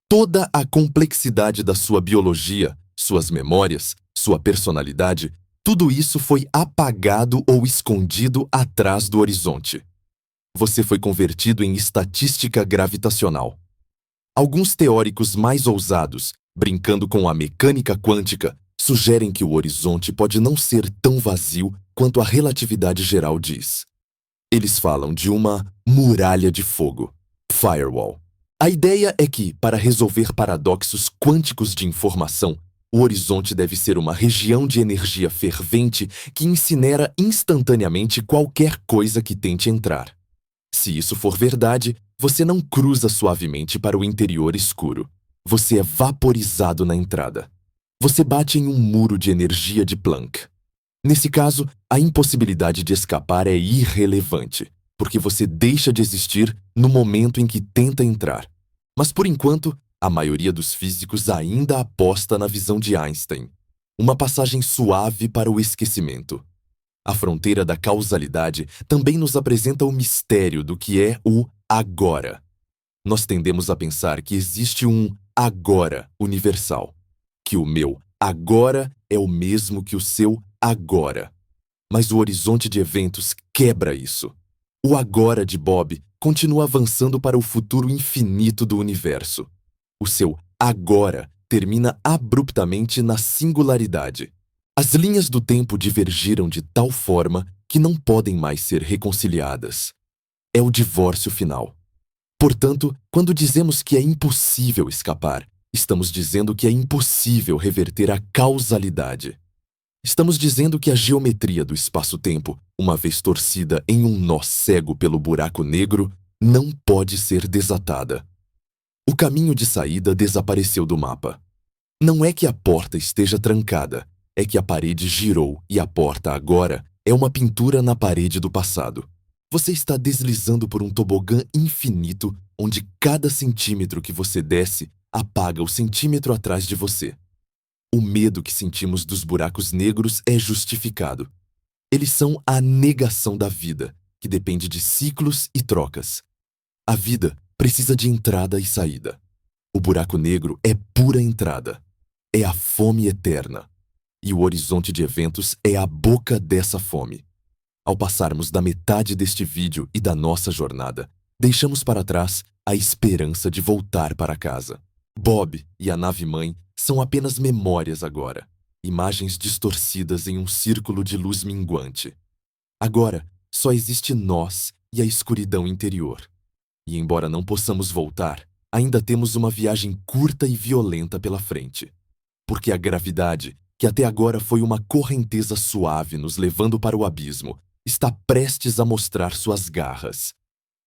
Toda a complexidade da sua biologia, suas memórias, sua personalidade, tudo isso foi apagado ou escondido atrás do horizonte. Você foi convertido em estatística gravitacional. Alguns teóricos mais ousados, brincando com a mecânica quântica, sugerem que o horizonte pode não ser tão vazio quanto a relatividade geral diz. Eles falam de uma muralha de fogo, firewall. A ideia é que, para resolver paradoxos quânticos de informação, o horizonte deve ser uma região de energia fervente que incinera instantaneamente qualquer coisa que tente entrar. Se isso for verdade, você não cruza suavemente para o interior escuro. Você é vaporizado na entrada. Você bate em um muro de energia de Planck. Nesse caso, a impossibilidade de escapar é irrelevante, porque você deixa de existir no momento em que tenta entrar. Mas, por enquanto, a maioria dos físicos ainda aposta na visão de Einstein, uma passagem suave para o esquecimento. A fronteira da causalidade também nos apresenta o mistério do que é o agora. Nós tendemos a pensar que existe um agora universal, que o meu agora é o mesmo que o seu agora. Mas o horizonte de eventos quebra isso. O agora de Bob continua avançando para o futuro infinito do universo. O seu agora termina abruptamente na singularidade. As linhas do tempo divergiram de tal forma que não podem mais ser reconciliadas. É o divórcio final. Portanto, quando dizemos que é impossível escapar, estamos dizendo que é impossível reverter a causalidade. Estamos dizendo que a geometria do espaço-tempo, uma vez torcida em um nó cego pelo buraco negro, não pode ser desatada. O caminho de saída desapareceu do mapa. Não é que a porta esteja trancada, é que a parede girou e a porta agora é uma pintura na parede do passado. Você está deslizando por um tobogã infinito onde cada centímetro que você desce apaga o centímetro atrás de você. O medo que sentimos dos buracos negros é justificado. Eles são a negação da vida, que depende de ciclos e trocas. A vida precisa de entrada e saída. O buraco negro é pura entrada. É a fome eterna. E o horizonte de eventos é a boca dessa fome. Ao passarmos da metade deste vídeo e da nossa jornada, deixamos para trás a esperança de voltar para casa. Bob e a nave-mãe são apenas memórias agora, imagens distorcidas em um círculo de luz minguante. Agora, só existe nós e a escuridão interior. E embora não possamos voltar, ainda temos uma viagem curta e violenta pela frente. Porque a gravidade, que até agora foi uma correnteza suave nos levando para o abismo, está prestes a mostrar suas garras.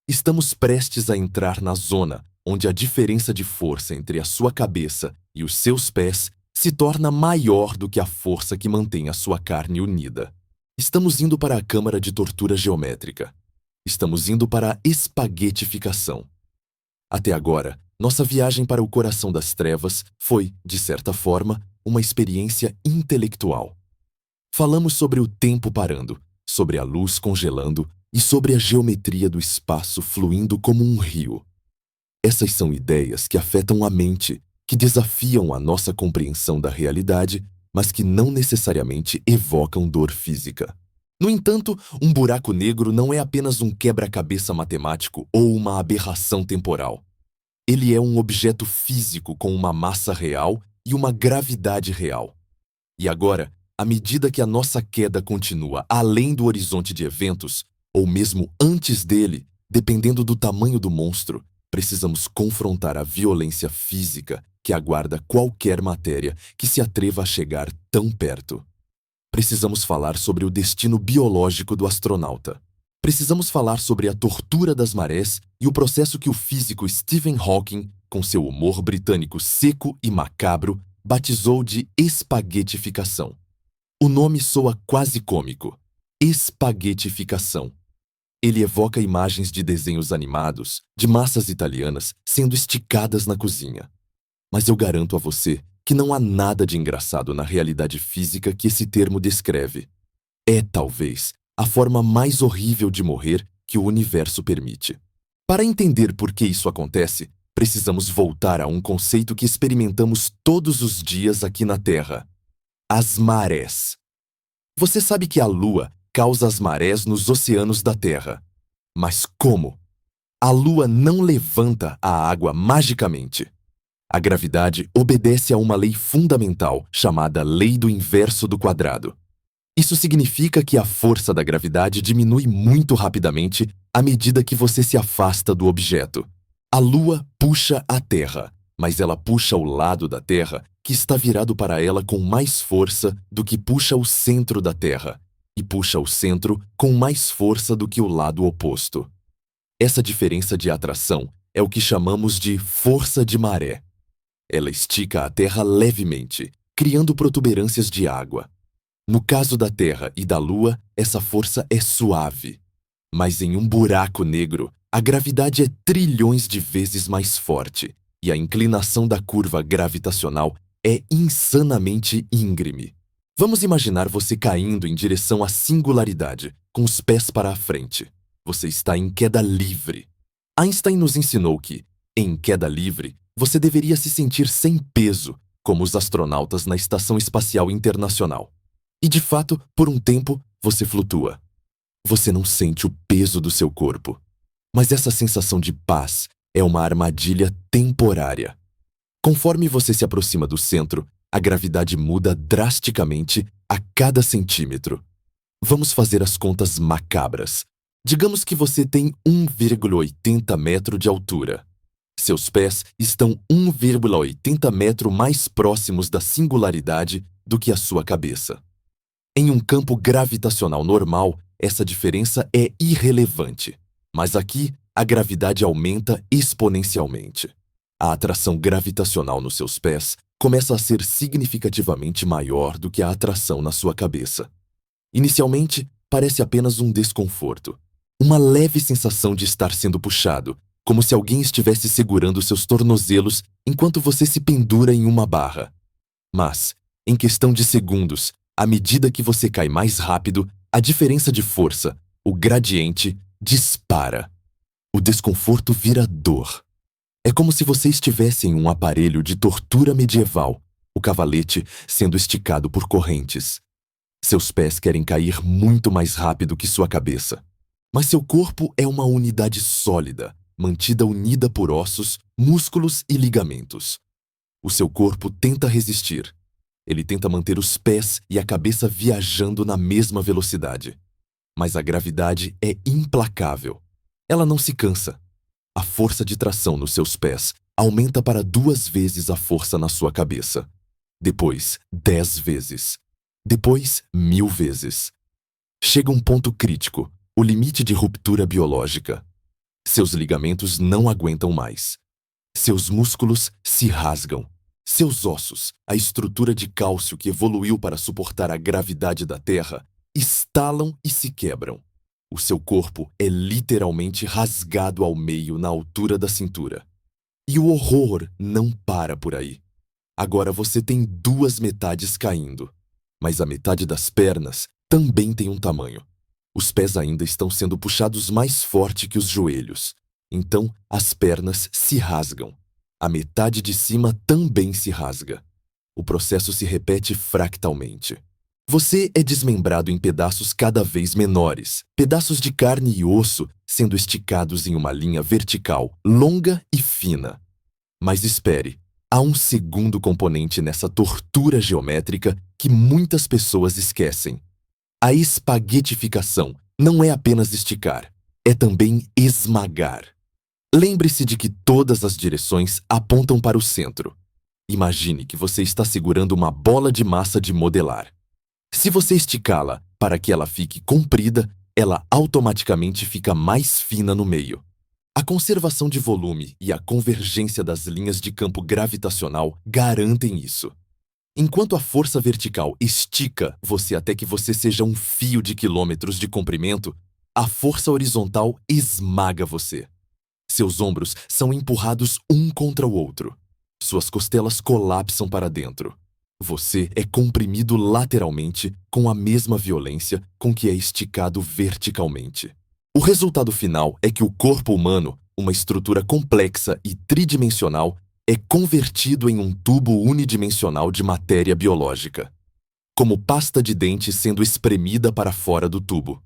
Estamos prestes a entrar na zona onde a diferença de força entre a sua cabeça e os seus pés se torna maior do que a força que mantém a sua carne unida. Estamos indo para a câmara de tortura geométrica. Estamos indo para a espaguetificação. Até agora, nossa viagem para o coração das trevas foi, de certa forma, uma experiência intelectual. Falamos sobre o tempo parando, sobre a luz congelando e sobre a geometria do espaço fluindo como um rio. Essas são ideias que afetam a mente, que desafiam a nossa compreensão da realidade, mas que não necessariamente evocam dor física. No entanto, um buraco negro não é apenas um quebra-cabeça matemático ou uma aberração temporal. Ele é um objeto físico com uma massa real e uma gravidade real. E agora, à medida que a nossa queda continua além do horizonte de eventos, ou mesmo antes dele, dependendo do tamanho do monstro, precisamos confrontar a violência física que aguarda qualquer matéria que se atreva a chegar tão perto. Precisamos falar sobre o destino biológico do astronauta. Precisamos falar sobre a tortura das marés e o processo que o físico Stephen Hawking, com seu humor britânico seco e macabro, batizou de espaguetificação. O nome soa quase cômico. Espaguetificação. Ele evoca imagens de desenhos animados, de massas italianas sendo esticadas na cozinha. Mas eu garanto a você que não há nada de engraçado na realidade física que esse termo descreve. É, talvez, a forma mais horrível de morrer que o universo permite. Para entender por que isso acontece, precisamos voltar a um conceito que experimentamos todos os dias aqui na Terra: as marés. Você sabe que a Lua causa as marés nos oceanos da Terra. Mas como? A Lua não levanta a água magicamente. A gravidade obedece a uma lei fundamental chamada lei do inverso do quadrado. Isso significa que a força da gravidade diminui muito rapidamente à medida que você se afasta do objeto. A Lua puxa a Terra, mas ela puxa o lado da Terra que está virado para ela com mais força do que puxa o centro da Terra, e puxa o centro com mais força do que o lado oposto. Essa diferença de atração é o que chamamos de força de maré. Ela estica a Terra levemente, criando protuberâncias de água. No caso da Terra e da Lua, essa força é suave. Mas em um buraco negro, a gravidade é trilhões de vezes mais forte, e a inclinação da curva gravitacional é insanamente íngreme. Vamos imaginar você caindo em direção à singularidade, com os pés para a frente. Você está em queda livre. Einstein nos ensinou que, em queda livre, você deveria se sentir sem peso, como os astronautas na Estação Espacial Internacional. E de fato, por um tempo, você flutua. Você não sente o peso do seu corpo. Mas essa sensação de paz é uma armadilha temporária. Conforme você se aproxima do centro, a gravidade muda drasticamente a cada centímetro. Vamos fazer as contas macabras. Digamos que você tem 1,80 metro de altura. Seus pés estão 1,80 metro mais próximos da singularidade do que a sua cabeça. Em um campo gravitacional normal, essa diferença é irrelevante. Mas aqui, a gravidade aumenta exponencialmente. A atração gravitacional nos seus pés começa a ser significativamente maior do que a atração na sua cabeça. Inicialmente, parece apenas um desconforto. Uma leve sensação de estar sendo puxado, como se alguém estivesse segurando seus tornozelos enquanto você se pendura em uma barra. Mas, em questão de segundos, à medida que você cai mais rápido, a diferença de força, o gradiente, dispara. O desconforto vira dor. É como se você estivesse em um aparelho de tortura medieval, o cavalete sendo esticado por correntes. Seus pés querem cair muito mais rápido que sua cabeça. Mas seu corpo é uma unidade sólida, mantida unida por ossos, músculos e ligamentos. O seu corpo tenta resistir. Ele tenta manter os pés e a cabeça viajando na mesma velocidade. Mas a gravidade é implacável. Ela não se cansa. A força de tração nos seus pés aumenta para 2 vezes a força na sua cabeça. Depois, 10 vezes. Depois, 1000 vezes. Chega um ponto crítico, o limite de ruptura biológica. Seus ligamentos não aguentam mais. Seus músculos se rasgam. Seus ossos, a estrutura de cálcio que evoluiu para suportar a gravidade da Terra, estalam e se quebram. O seu corpo é literalmente rasgado ao meio na altura da cintura. E o horror não para por aí. Agora você tem 2 metades caindo. Mas a metade das pernas também tem um tamanho. Os pés ainda estão sendo puxados mais forte que os joelhos. Então, as pernas se rasgam. A metade de cima também se rasga. O processo se repete fractalmente. Você é desmembrado em pedaços cada vez menores, pedaços de carne e osso sendo esticados em uma linha vertical, longa e fina. Mas espere, há um segundo componente nessa tortura geométrica que muitas pessoas esquecem. A espaguetificação não é apenas esticar, é também esmagar. Lembre-se de que todas as direções apontam para o centro. Imagine que você está segurando uma bola de massa de modelar. Se você esticá-la para que ela fique comprida, ela automaticamente fica mais fina no meio. A conservação de volume e a convergência das linhas de campo gravitacional garantem isso. Enquanto a força vertical estica você até que você seja um fio de quilômetros de comprimento, a força horizontal esmaga você. Seus ombros são empurrados um contra o outro. Suas costelas colapsam para dentro. Você é comprimido lateralmente com a mesma violência com que é esticado verticalmente. O resultado final é que o corpo humano, uma estrutura complexa e tridimensional, é convertido em um tubo unidimensional de matéria biológica. Como pasta de dente sendo espremida para fora do tubo.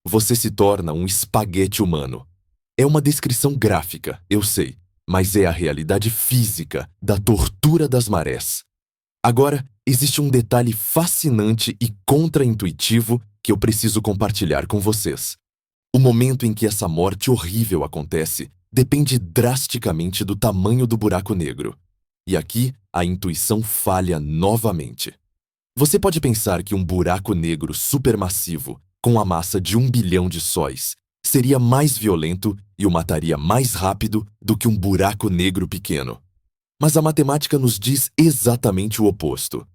Você se torna um espaguete humano. É uma descrição gráfica, eu sei, mas é a realidade física da tortura das marés. Agora, existe um detalhe fascinante e contraintuitivo que eu preciso compartilhar com vocês. O momento em que essa morte horrível acontece depende drasticamente do tamanho do buraco negro. E aqui, a intuição falha novamente. Você pode pensar que um buraco negro supermassivo, com a massa de 1 bilhão de sóis, seria mais violento e o mataria mais rápido do que um buraco negro pequeno. Mas a matemática nos diz exatamente o oposto.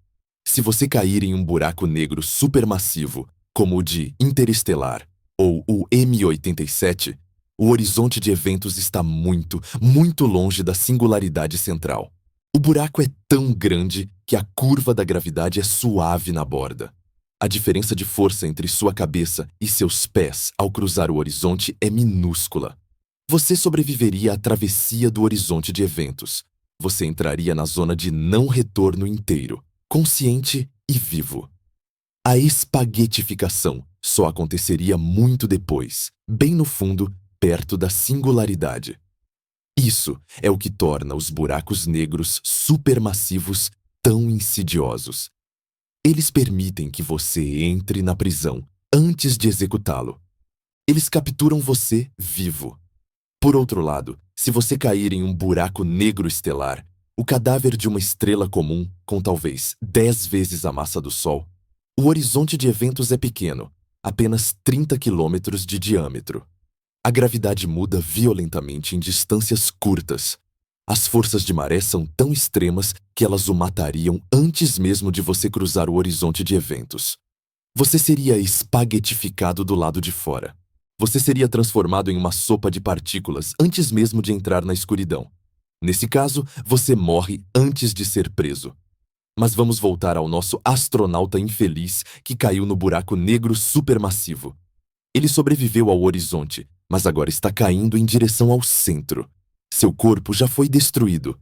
Se você cair em um buraco negro supermassivo, como o de Interestelar ou o M87, o horizonte de eventos está muito, muito longe da singularidade central. O buraco é tão grande que a curva da gravidade é suave na borda. A diferença de força entre sua cabeça e seus pés ao cruzar o horizonte é minúscula. Você sobreviveria à travessia do horizonte de eventos. Você entraria na zona de não retorno inteiro, consciente e vivo. A espaguetificação só aconteceria muito depois, bem no fundo, perto da singularidade. Isso é o que torna os buracos negros supermassivos tão insidiosos. Eles permitem que você entre na prisão antes de executá-lo. Eles capturam você vivo. Por outro lado, se você cair em um buraco negro estelar, o cadáver de uma estrela comum, com talvez 10 vezes a massa do Sol, o horizonte de eventos é pequeno, apenas 30 quilômetros de diâmetro. A gravidade muda violentamente em distâncias curtas. As forças de maré são tão extremas que elas o matariam antes mesmo de você cruzar o horizonte de eventos. Você seria espaguetificado do lado de fora. Você seria transformado em uma sopa de partículas antes mesmo de entrar na escuridão. Nesse caso, você morre antes de ser preso. Mas vamos voltar ao nosso astronauta infeliz que caiu no buraco negro supermassivo. Ele sobreviveu ao horizonte, mas agora está caindo em direção ao centro. Seu corpo já foi destruído.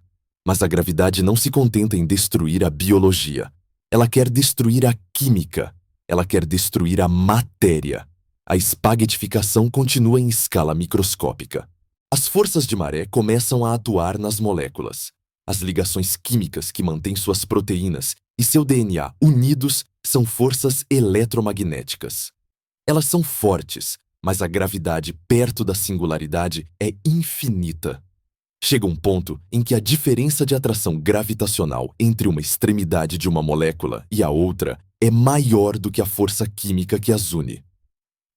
Mas a gravidade não se contenta em destruir a biologia. Ela quer destruir a química. Ela quer destruir a matéria. A espaguetificação continua em escala microscópica. As forças de maré começam a atuar nas moléculas. As ligações químicas que mantêm suas proteínas e seu DNA unidos são forças eletromagnéticas. Elas são fortes, mas a gravidade perto da singularidade é infinita. Chega um ponto em que a diferença de atração gravitacional entre uma extremidade de uma molécula e a outra é maior do que a força química que as une.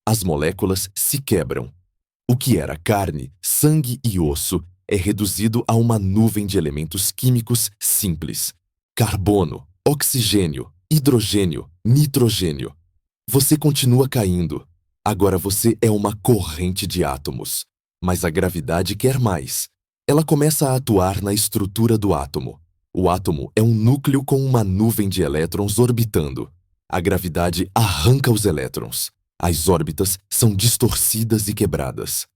As moléculas se quebram. O que era carne, sangue e osso é reduzido a uma nuvem de elementos químicos simples: carbono, oxigênio, hidrogênio, nitrogênio. Você continua caindo. Agora você é uma corrente de átomos. Mas a gravidade quer mais. Ela começa a atuar na estrutura do átomo. O átomo é um núcleo com uma nuvem de elétrons orbitando. A gravidade arranca os elétrons. As órbitas são distorcidas e quebradas.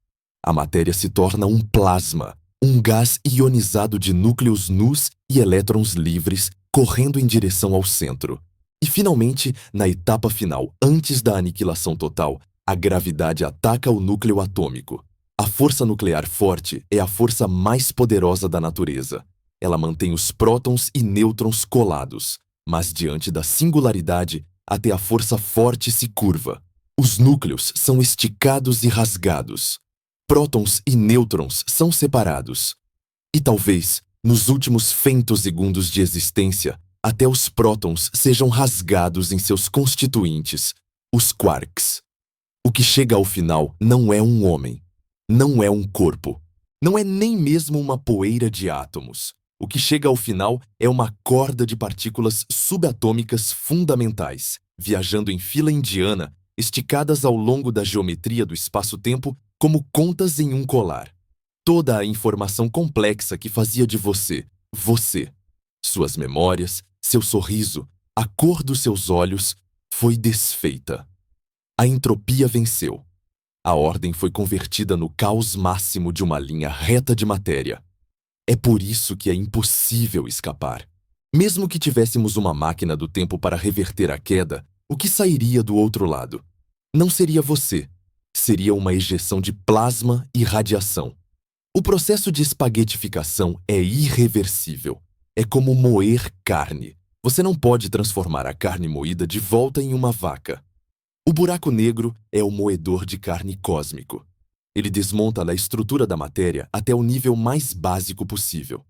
A matéria se torna um plasma, um gás ionizado de núcleos nus e elétrons livres correndo em direção ao centro. E, finalmente, na etapa final, antes da aniquilação total, a gravidade ataca o núcleo atômico. A força nuclear forte é a força mais poderosa da natureza. Ela mantém os prótons e nêutrons colados, mas diante da singularidade, até a força forte se curva. Os núcleos são esticados e rasgados. Prótons e nêutrons são separados. E talvez, nos últimos femtosegundos de existência, até os prótons sejam rasgados em seus constituintes, os quarks. O que chega ao final não é um homem, não é um corpo, não é nem mesmo uma poeira de átomos. O que chega ao final é uma corda de partículas subatômicas fundamentais, viajando em fila indiana, esticadas ao longo da geometria do espaço-tempo como contas em um colar. Toda a informação complexa que fazia de você, você, suas memórias, seu sorriso, a cor dos seus olhos, foi desfeita. A entropia venceu. A ordem foi convertida no caos máximo de uma linha reta de matéria. É por isso que é impossível escapar. Mesmo que tivéssemos uma máquina do tempo para reverter a queda, o que sairia do outro lado? Não seria você. Seria uma ejeção de plasma e radiação. O processo de espaguetificação é irreversível. É como moer carne. Você não pode transformar a carne moída de volta em uma vaca. O buraco negro é o moedor de carne cósmico. Ele desmonta a estrutura da matéria até o nível mais básico possível.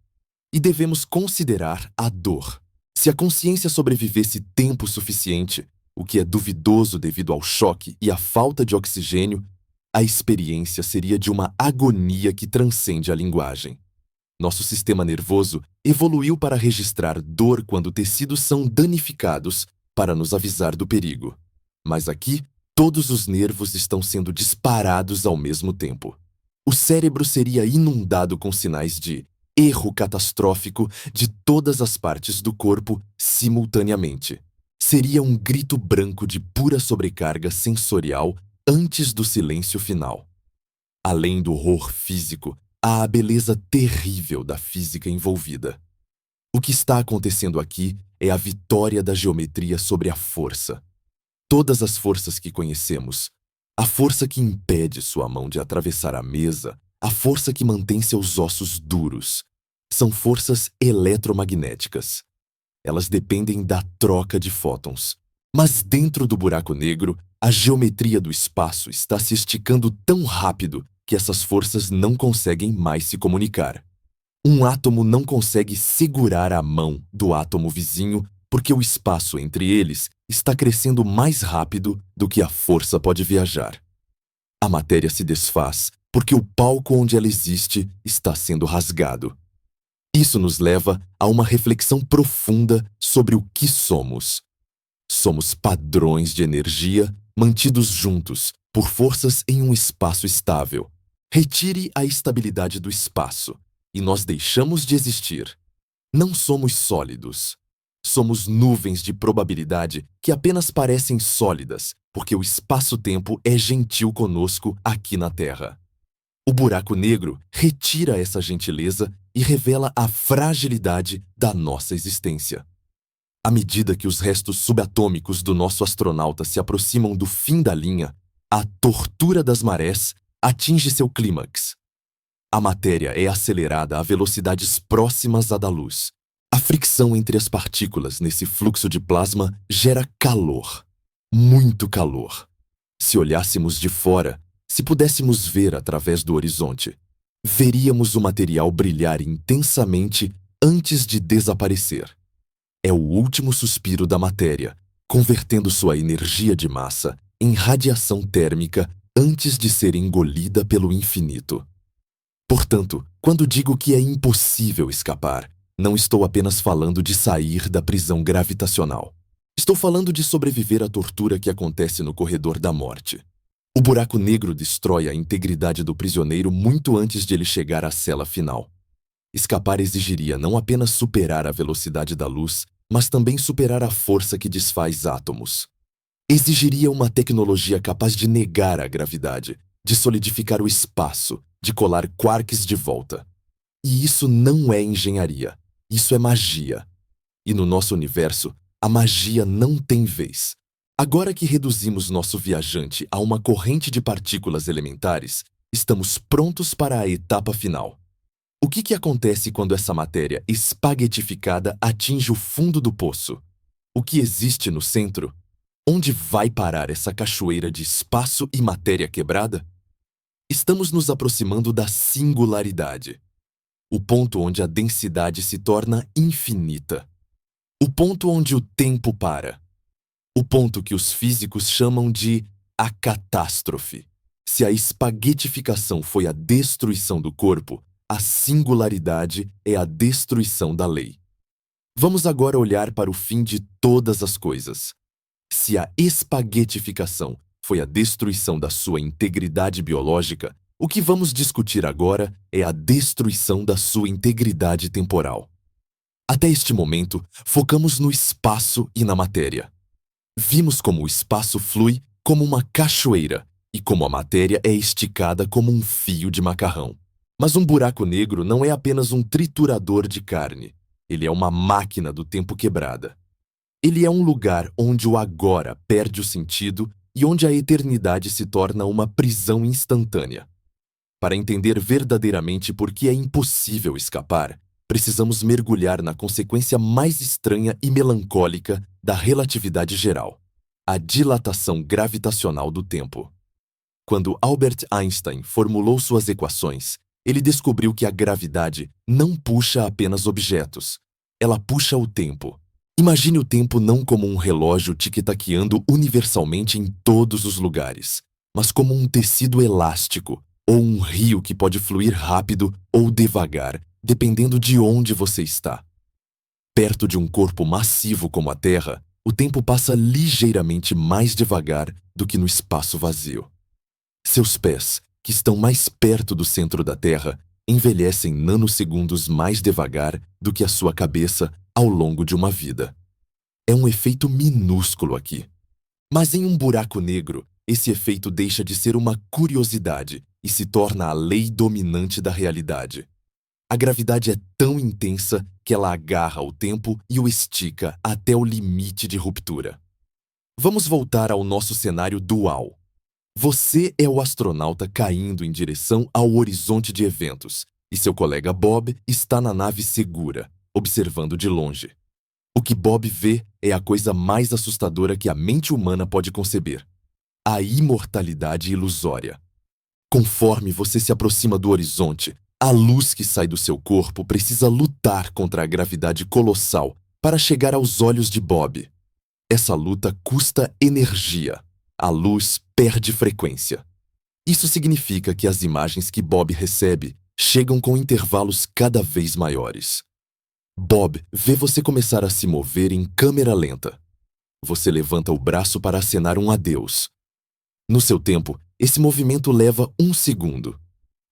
E devemos considerar a dor. Se a consciência sobrevivesse tempo suficiente, o que é duvidoso devido ao choque e à falta de oxigênio, a experiência seria de uma agonia que transcende a linguagem. Nosso sistema nervoso evoluiu para registrar dor quando tecidos são danificados para nos avisar do perigo. Mas aqui, todos os nervos estão sendo disparados ao mesmo tempo. O cérebro seria inundado com sinais de erro catastrófico de todas as partes do corpo simultaneamente. Seria um grito branco de pura sobrecarga sensorial antes do silêncio final. Além do horror físico, há a beleza terrível da física envolvida. O que está acontecendo aqui é a vitória da geometria sobre a força. Todas as forças que conhecemos, a força que impede sua mão de atravessar a mesa, a força que mantém seus ossos duros, são forças eletromagnéticas. Elas dependem da troca de fótons. Mas dentro do buraco negro, a geometria do espaço está se esticando tão rápido que essas forças não conseguem mais se comunicar. Um átomo não consegue segurar a mão do átomo vizinho porque o espaço entre eles está crescendo mais rápido do que a força pode viajar. A matéria se desfaz porque o palco onde ela existe está sendo rasgado. Isso nos leva a uma reflexão profunda sobre o que somos. Somos padrões de energia mantidos juntos por forças em um espaço estável. Retire a estabilidade do espaço e nós deixamos de existir. Não somos sólidos. Somos nuvens de probabilidade que apenas parecem sólidas porque o espaço-tempo é gentil conosco aqui na Terra. O buraco negro retira essa gentileza e revela a fragilidade da nossa existência. À medida que os restos subatômicos do nosso astronauta se aproximam do fim da linha, a tortura das marés atinge seu clímax. A matéria é acelerada a velocidades próximas à da luz. A fricção entre as partículas nesse fluxo de plasma gera calor. Muito calor. Se olhássemos de fora, se pudéssemos ver através do horizonte, veríamos o material brilhar intensamente antes de desaparecer. É o último suspiro da matéria, convertendo sua energia de massa em radiação térmica antes de ser engolida pelo infinito. Portanto, quando digo que é impossível escapar, não estou apenas falando de sair da prisão gravitacional. Estou falando de sobreviver à tortura que acontece no corredor da morte. O buraco negro destrói a integridade do prisioneiro muito antes de ele chegar à cela final. Escapar exigiria não apenas superar a velocidade da luz, mas também superar a força que desfaz átomos. Exigiria uma tecnologia capaz de negar a gravidade, de solidificar o espaço, de colar quarks de volta. E isso não é engenharia, isso é magia. E no nosso universo, a magia não tem vez. Agora que reduzimos nosso viajante a uma corrente de partículas elementares, estamos prontos para a etapa final. O que acontece quando essa matéria espaguetificada atinge o fundo do poço? O que existe no centro? Onde vai parar essa cachoeira de espaço e matéria quebrada? Estamos nos aproximando da singularidade. O ponto onde a densidade se torna infinita. O ponto onde o tempo para. O ponto que os físicos chamam de a catástrofe. Se a espaguetificação foi a destruição do corpo, a singularidade é a destruição da lei. Vamos agora olhar para o fim de todas as coisas. Se a espaguetificação foi a destruição da sua integridade biológica, o que vamos discutir agora é a destruição da sua integridade temporal. Até este momento, focamos no espaço e na matéria. Vimos como o espaço flui como uma cachoeira e como a matéria é esticada como um fio de macarrão. Mas um buraco negro não é apenas um triturador de carne. Ele é uma máquina do tempo quebrada. Ele é um lugar onde o agora perde o sentido e onde a eternidade se torna uma prisão instantânea. Para entender verdadeiramente por que é impossível escapar, precisamos mergulhar na consequência mais estranha e melancólica da relatividade geral: a dilatação gravitacional do tempo. Quando Albert Einstein formulou suas equações, ele descobriu que a gravidade não puxa apenas objetos, ela puxa o tempo. Imagine o tempo não como um relógio tic-taqueando universalmente em todos os lugares, mas como um tecido elástico ou um rio que pode fluir rápido ou devagar, dependendo de onde você está. Perto de um corpo massivo como a Terra, o tempo passa ligeiramente mais devagar do que no espaço vazio. Seus pés, que estão mais perto do centro da Terra, envelhecem nanosegundos mais devagar do que a sua cabeça ao longo de uma vida. É um efeito minúsculo aqui. Mas em um buraco negro, esse efeito deixa de ser uma curiosidade e se torna a lei dominante da realidade. A gravidade é tão intensa que ela agarra o tempo e o estica até o limite de ruptura. Vamos voltar ao nosso cenário dual. Você é o astronauta caindo em direção ao horizonte de eventos, e seu colega Bob está na nave segura, observando de longe. O que Bob vê é a coisa mais assustadora que a mente humana pode conceber: a imortalidade ilusória. Conforme você se aproxima do horizonte, a luz que sai do seu corpo precisa lutar contra a gravidade colossal para chegar aos olhos de Bob. Essa luta custa energia. A luz perde frequência. Isso significa que as imagens que Bob recebe chegam com intervalos cada vez maiores. Bob vê você começar a se mover em câmera lenta. Você levanta o braço para acenar um adeus. No seu tempo, esse movimento leva 1 segundo.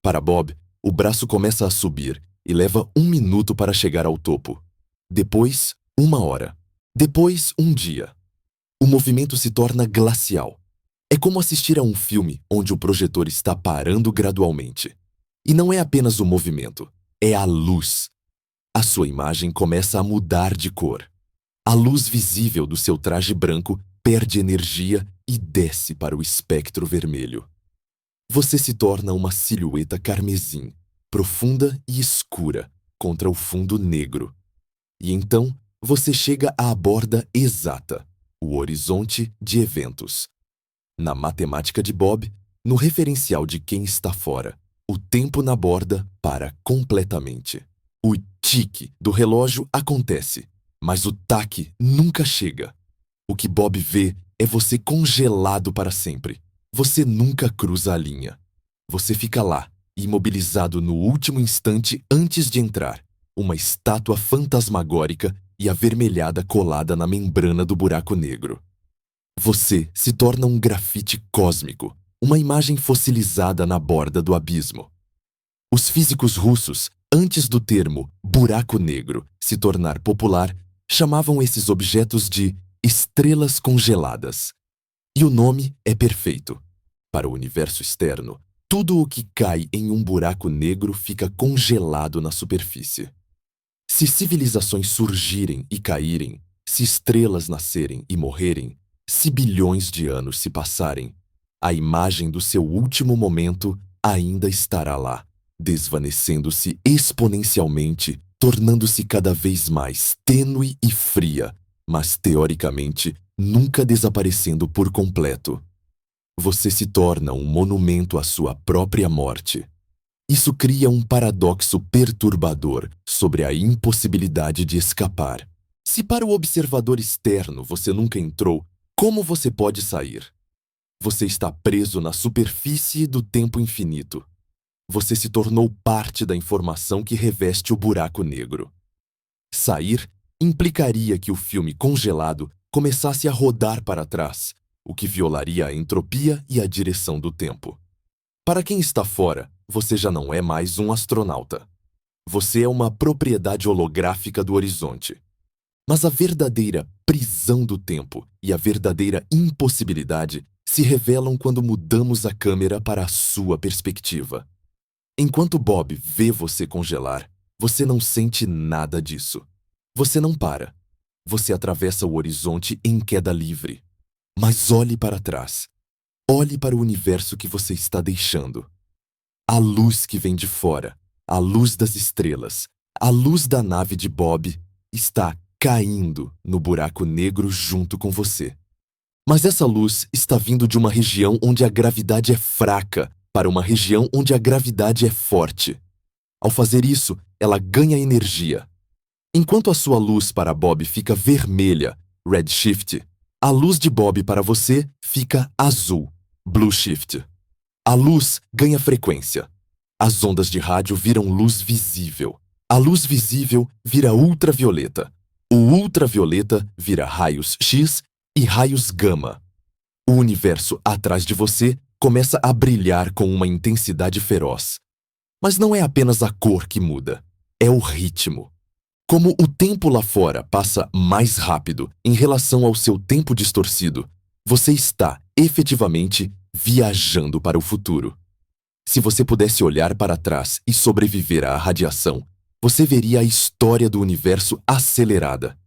Para Bob, o braço começa a subir e leva 1 minuto para chegar ao topo. Depois, 1 hora. Depois, 1 dia. O movimento se torna glacial. É como assistir a um filme onde o projetor está parando gradualmente. E não é apenas o movimento, é a luz. A sua imagem começa a mudar de cor. A luz visível do seu traje branco perde energia e desce para o espectro vermelho. Você se torna uma silhueta carmesim, profunda e escura, contra o fundo negro. E então, você chega à borda exata, o horizonte de eventos. Na matemática de Bob, no referencial de quem está fora, o tempo na borda para completamente. O tique do relógio acontece, mas o taque nunca chega. O que Bob vê é você congelado para sempre. Você nunca cruza a linha. Você fica lá, imobilizado no último instante antes de entrar, uma estátua fantasmagórica e avermelhada colada na membrana do buraco negro. Você se torna um grafite cósmico, uma imagem fossilizada na borda do abismo. Os físicos russos, antes do termo buraco negro se tornar popular, chamavam esses objetos de estrelas congeladas. E o nome é perfeito. Para o universo externo, tudo o que cai em um buraco negro fica congelado na superfície. Se civilizações surgirem e caírem, se estrelas nascerem e morrerem, se bilhões de anos se passarem, a imagem do seu último momento ainda estará lá, desvanecendo-se exponencialmente, tornando-se cada vez mais tênue e fria, mas teoricamente nunca desaparecendo por completo. Você se torna um monumento à sua própria morte. Isso cria um paradoxo perturbador sobre a impossibilidade de escapar. Se para o observador externo você nunca entrou, como você pode sair? Você está preso na superfície do tempo infinito. Você se tornou parte da informação que reveste o buraco negro. Sair implicaria que o filme congelado começasse a rodar para trás, o que violaria a entropia e a direção do tempo. Para quem está fora, você já não é mais um astronauta. Você é uma propriedade holográfica do horizonte. Mas a verdadeira prisão do tempo e a verdadeira impossibilidade se revelam quando mudamos a câmera para a sua perspectiva. Enquanto Bob vê você congelar, você não sente nada disso. Você não para. Você atravessa o horizonte em queda livre. Mas olhe para trás. Olhe para o universo que você está deixando. A luz que vem de fora, a luz das estrelas, a luz da nave de Bob está caindo no buraco negro junto com você. Mas essa luz está vindo de uma região onde a gravidade é fraca para uma região onde a gravidade é forte. Ao fazer isso, ela ganha energia. Enquanto a sua luz para Bob fica vermelha, redshift, a luz de Bob para você fica azul, blue shift. A luz ganha frequência. As ondas de rádio viram luz visível. A luz visível vira ultravioleta. O ultravioleta vira raios X e raios gama. O universo atrás de você começa a brilhar com uma intensidade feroz. Mas não é apenas a cor que muda, é o ritmo. Como o tempo lá fora passa mais rápido em relação ao seu tempo distorcido, você está, efetivamente, viajando para o futuro. Se você pudesse olhar para trás e sobreviver à radiação, você veria a história do universo acelerada.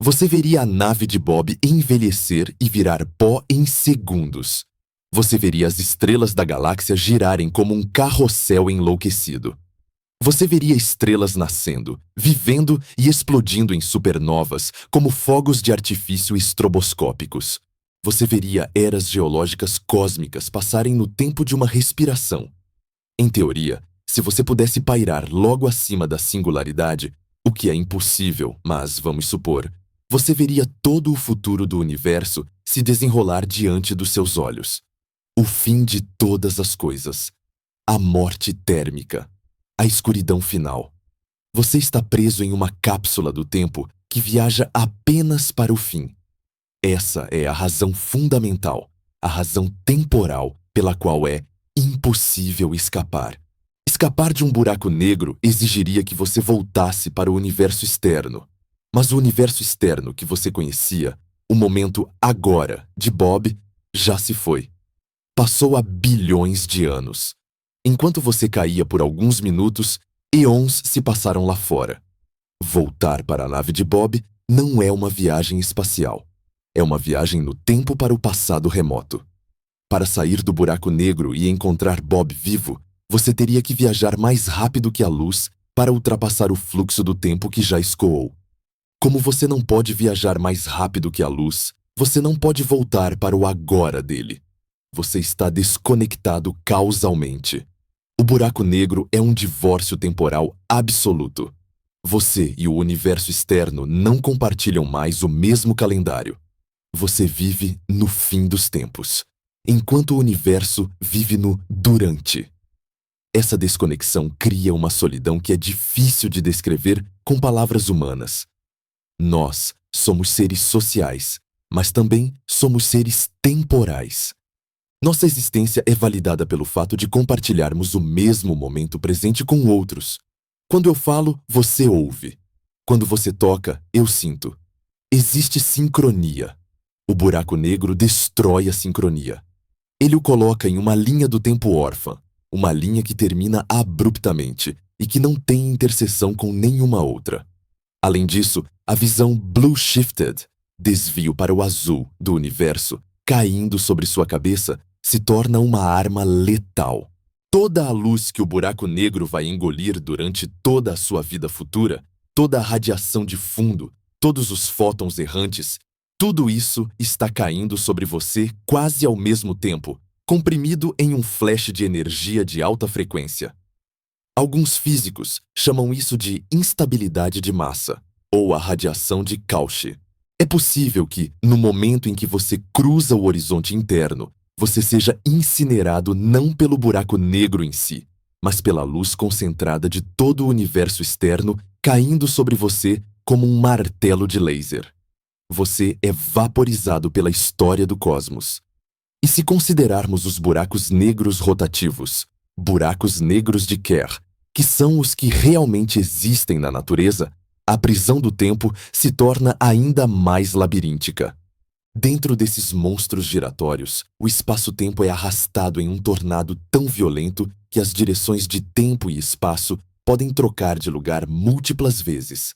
Você veria a nave de Bob envelhecer e virar pó em segundos. Você veria as estrelas da galáxia girarem como um carrossel enlouquecido. Você veria estrelas nascendo, vivendo e explodindo em supernovas como fogos de artifício estroboscópicos. Você veria eras geológicas cósmicas passarem no tempo de uma respiração. Em teoria, se você pudesse pairar logo acima da singularidade, o que é impossível, mas vamos supor, você veria todo o futuro do universo se desenrolar diante dos seus olhos. O fim de todas as coisas. A morte térmica. A escuridão final. Você está preso em uma cápsula do tempo que viaja apenas para o fim. Essa é a razão fundamental, a razão temporal pela qual é impossível escapar. Escapar de um buraco negro exigiria que você voltasse para o universo externo. Mas o universo externo que você conhecia, o momento agora de Bob, já se foi. Passou há bilhões de anos. Enquanto você caía por alguns minutos, eons se passaram lá fora. Voltar para a nave de Bob não é uma viagem espacial. É uma viagem no tempo para o passado remoto. Para sair do buraco negro e encontrar Bob vivo, você teria que viajar mais rápido que a luz para ultrapassar o fluxo do tempo que já escoou. Como você não pode viajar mais rápido que a luz, você não pode voltar para o agora dele. Você está desconectado causalmente. O buraco negro é um divórcio temporal absoluto. Você e o universo externo não compartilham mais o mesmo calendário. Você vive no fim dos tempos, enquanto o universo vive no durante. Essa desconexão cria uma solidão que é difícil de descrever com palavras humanas. Nós somos seres sociais, mas também somos seres temporais. Nossa existência é validada pelo fato de compartilharmos o mesmo momento presente com outros. Quando eu falo, você ouve. Quando você toca, eu sinto. Existe sincronia. O buraco negro destrói a sincronia. Ele o coloca em uma linha do tempo órfã, uma linha que termina abruptamente e que não tem interseção com nenhuma outra. Além disso, a visão blue shifted, desvio para o azul do universo, caindo sobre sua cabeça, se torna uma arma letal. Toda a luz que o buraco negro vai engolir durante toda a sua vida futura, toda a radiação de fundo, todos os fótons errantes, tudo isso está caindo sobre você quase ao mesmo tempo, comprimido em um flash de energia de alta frequência. Alguns físicos chamam isso de instabilidade de massa, ou a radiação de Cauchy. É possível que, no momento em que você cruza o horizonte interno, você seja incinerado não pelo buraco negro em si, mas pela luz concentrada de todo o universo externo caindo sobre você como um martelo de laser. Você é vaporizado pela história do cosmos. E se considerarmos os buracos negros rotativos, buracos negros de Kerr, que são os que realmente existem na natureza, a prisão do tempo se torna ainda mais labiríntica. Dentro desses monstros giratórios, o espaço-tempo é arrastado em um tornado tão violento que as direções de tempo e espaço podem trocar de lugar múltiplas vezes.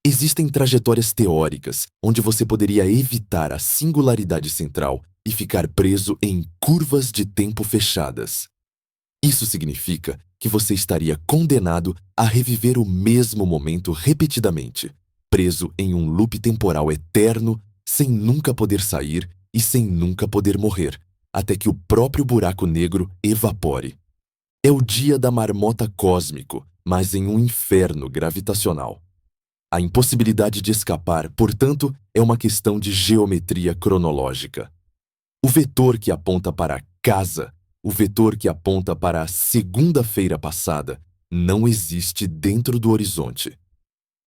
Existem trajetórias teóricas onde você poderia evitar a singularidade central e ficar preso em curvas de tempo fechadas. Isso significa que você estaria condenado a reviver o mesmo momento repetidamente, preso em um loop temporal eterno, sem nunca poder sair e sem nunca poder morrer, até que o próprio buraco negro evapore. É o dia da marmota cósmico, mas em um inferno gravitacional. A impossibilidade de escapar, portanto, é uma questão de geometria cronológica. O vetor que aponta para casa, o vetor que aponta para a segunda-feira passada, não existe dentro do horizonte.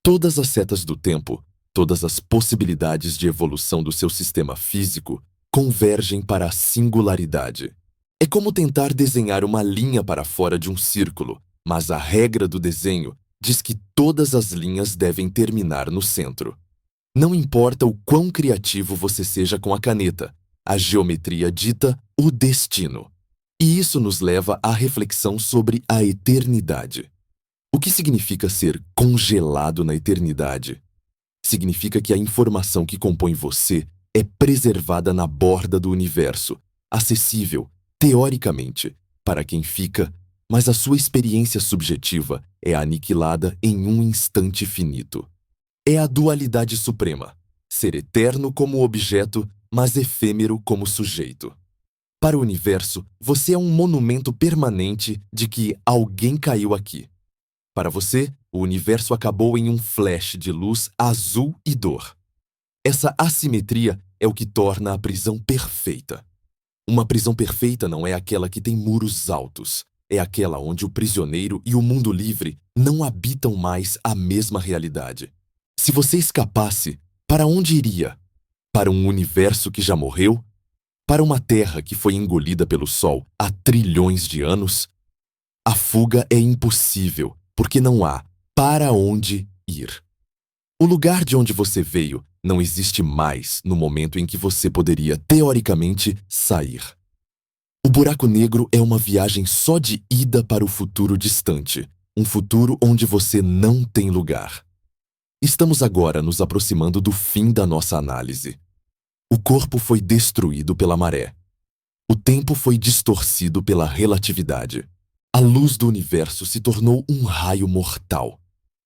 Todas as setas do tempo, todas as possibilidades de evolução do seu sistema físico convergem para a singularidade. É como tentar desenhar uma linha para fora de um círculo, mas a regra do desenho diz que todas as linhas devem terminar no centro. Não importa o quão criativo você seja com a caneta, a geometria dita o destino. E isso nos leva à reflexão sobre a eternidade. O que significa ser congelado na eternidade? Significa que a informação que compõe você é preservada na borda do universo, acessível, teoricamente, para quem fica, mas a sua experiência subjetiva é aniquilada em um instante finito. É a dualidade suprema, ser eterno como objeto, mas efêmero como sujeito. Para o universo, você é um monumento permanente de que alguém caiu aqui. Para você, o universo acabou em um flash de luz azul e dor. Essa assimetria é o que torna a prisão perfeita. Uma prisão perfeita não é aquela que tem muros altos, é aquela onde o prisioneiro e o mundo livre não habitam mais a mesma realidade. Se você escapasse, para onde iria? Para um universo que já morreu? Para uma terra que foi engolida pelo Sol há trilhões de anos? A fuga é impossível, porque não há para onde ir. O lugar de onde você veio não existe mais no momento em que você poderia, teoricamente, sair. O buraco negro é uma viagem só de ida para o futuro distante, um futuro onde você não tem lugar. Estamos agora nos aproximando do fim da nossa análise. O corpo foi destruído pela maré. O tempo foi distorcido pela relatividade. A luz do universo se tornou um raio mortal.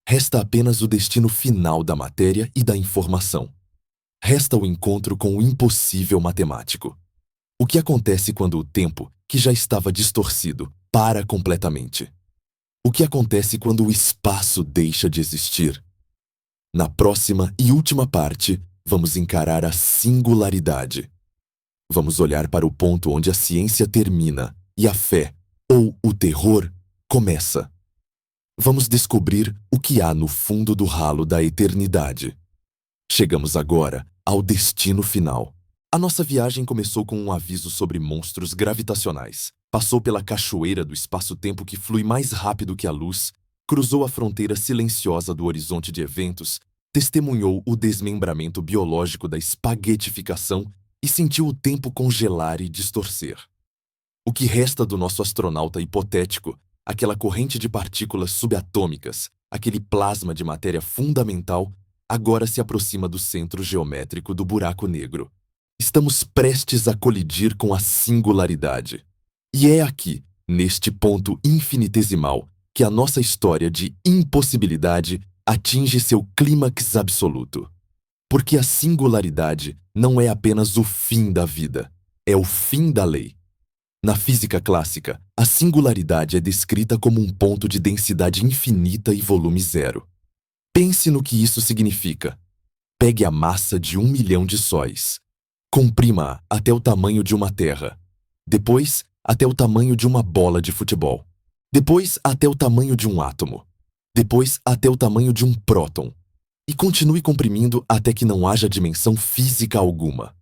Resta apenas o destino final da matéria e da informação. Resta o encontro com o impossível matemático. O que acontece quando o tempo, que já estava distorcido, para completamente? O que acontece quando o espaço deixa de existir? Na próxima e última parte, vamos encarar a singularidade. Vamos olhar para o ponto onde a ciência termina e a fé, ou o terror, começa. Vamos descobrir o que há no fundo do ralo da eternidade. Chegamos agora ao destino final. A nossa viagem começou com um aviso sobre monstros gravitacionais. Passou pela cachoeira do espaço-tempo que flui mais rápido que a luz, cruzou a fronteira silenciosa do horizonte de eventos, testemunhou o desmembramento biológico da espaguetificação e sentiu o tempo congelar e distorcer. O que resta do nosso astronauta hipotético, aquela corrente de partículas subatômicas, aquele plasma de matéria fundamental, agora se aproxima do centro geométrico do buraco negro. Estamos prestes a colidir com a singularidade. E é aqui, neste ponto infinitesimal, que a nossa história de impossibilidade atinge seu clímax absoluto. Porque a singularidade não é apenas o fim da vida, é o fim da lei. Na física clássica, a singularidade é descrita como um ponto de densidade infinita e volume zero. Pense no que isso significa. Pegue a massa de 1 milhão de sóis. Comprima-a até o tamanho de uma terra. Depois, até o tamanho de uma bola de futebol. Depois, até o tamanho de um átomo. Depois, até o tamanho de um próton. E continue comprimindo até que não haja dimensão física alguma.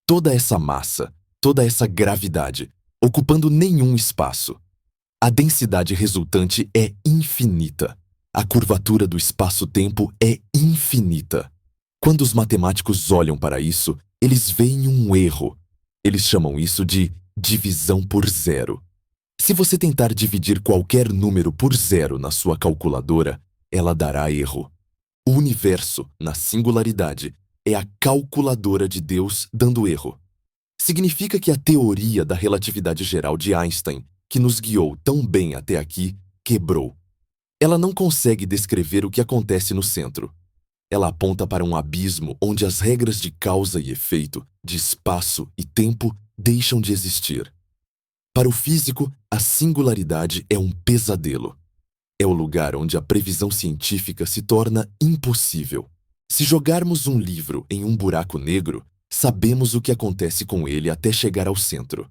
Toda essa massa, toda essa gravidade, ocupando nenhum espaço. A densidade resultante é infinita. A curvatura do espaço-tempo é infinita. Quando os matemáticos olham para isso, eles veem um erro. Eles chamam isso de divisão por zero. Se você tentar dividir qualquer número por zero na sua calculadora, ela dará erro. O universo, na singularidade, é a calculadora de Deus dando erro. Significa que a teoria da relatividade geral de Einstein que nos guiou tão bem até aqui, quebrou. Ela não consegue descrever o que acontece no centro. Ela aponta para um abismo onde as regras de causa e efeito, de espaço e tempo deixam de existir. Para o físico, a singularidade é um pesadelo. É o lugar onde a previsão científica se torna impossível. Se jogarmos um livro em um buraco negro, sabemos o que acontece com ele até chegar ao centro.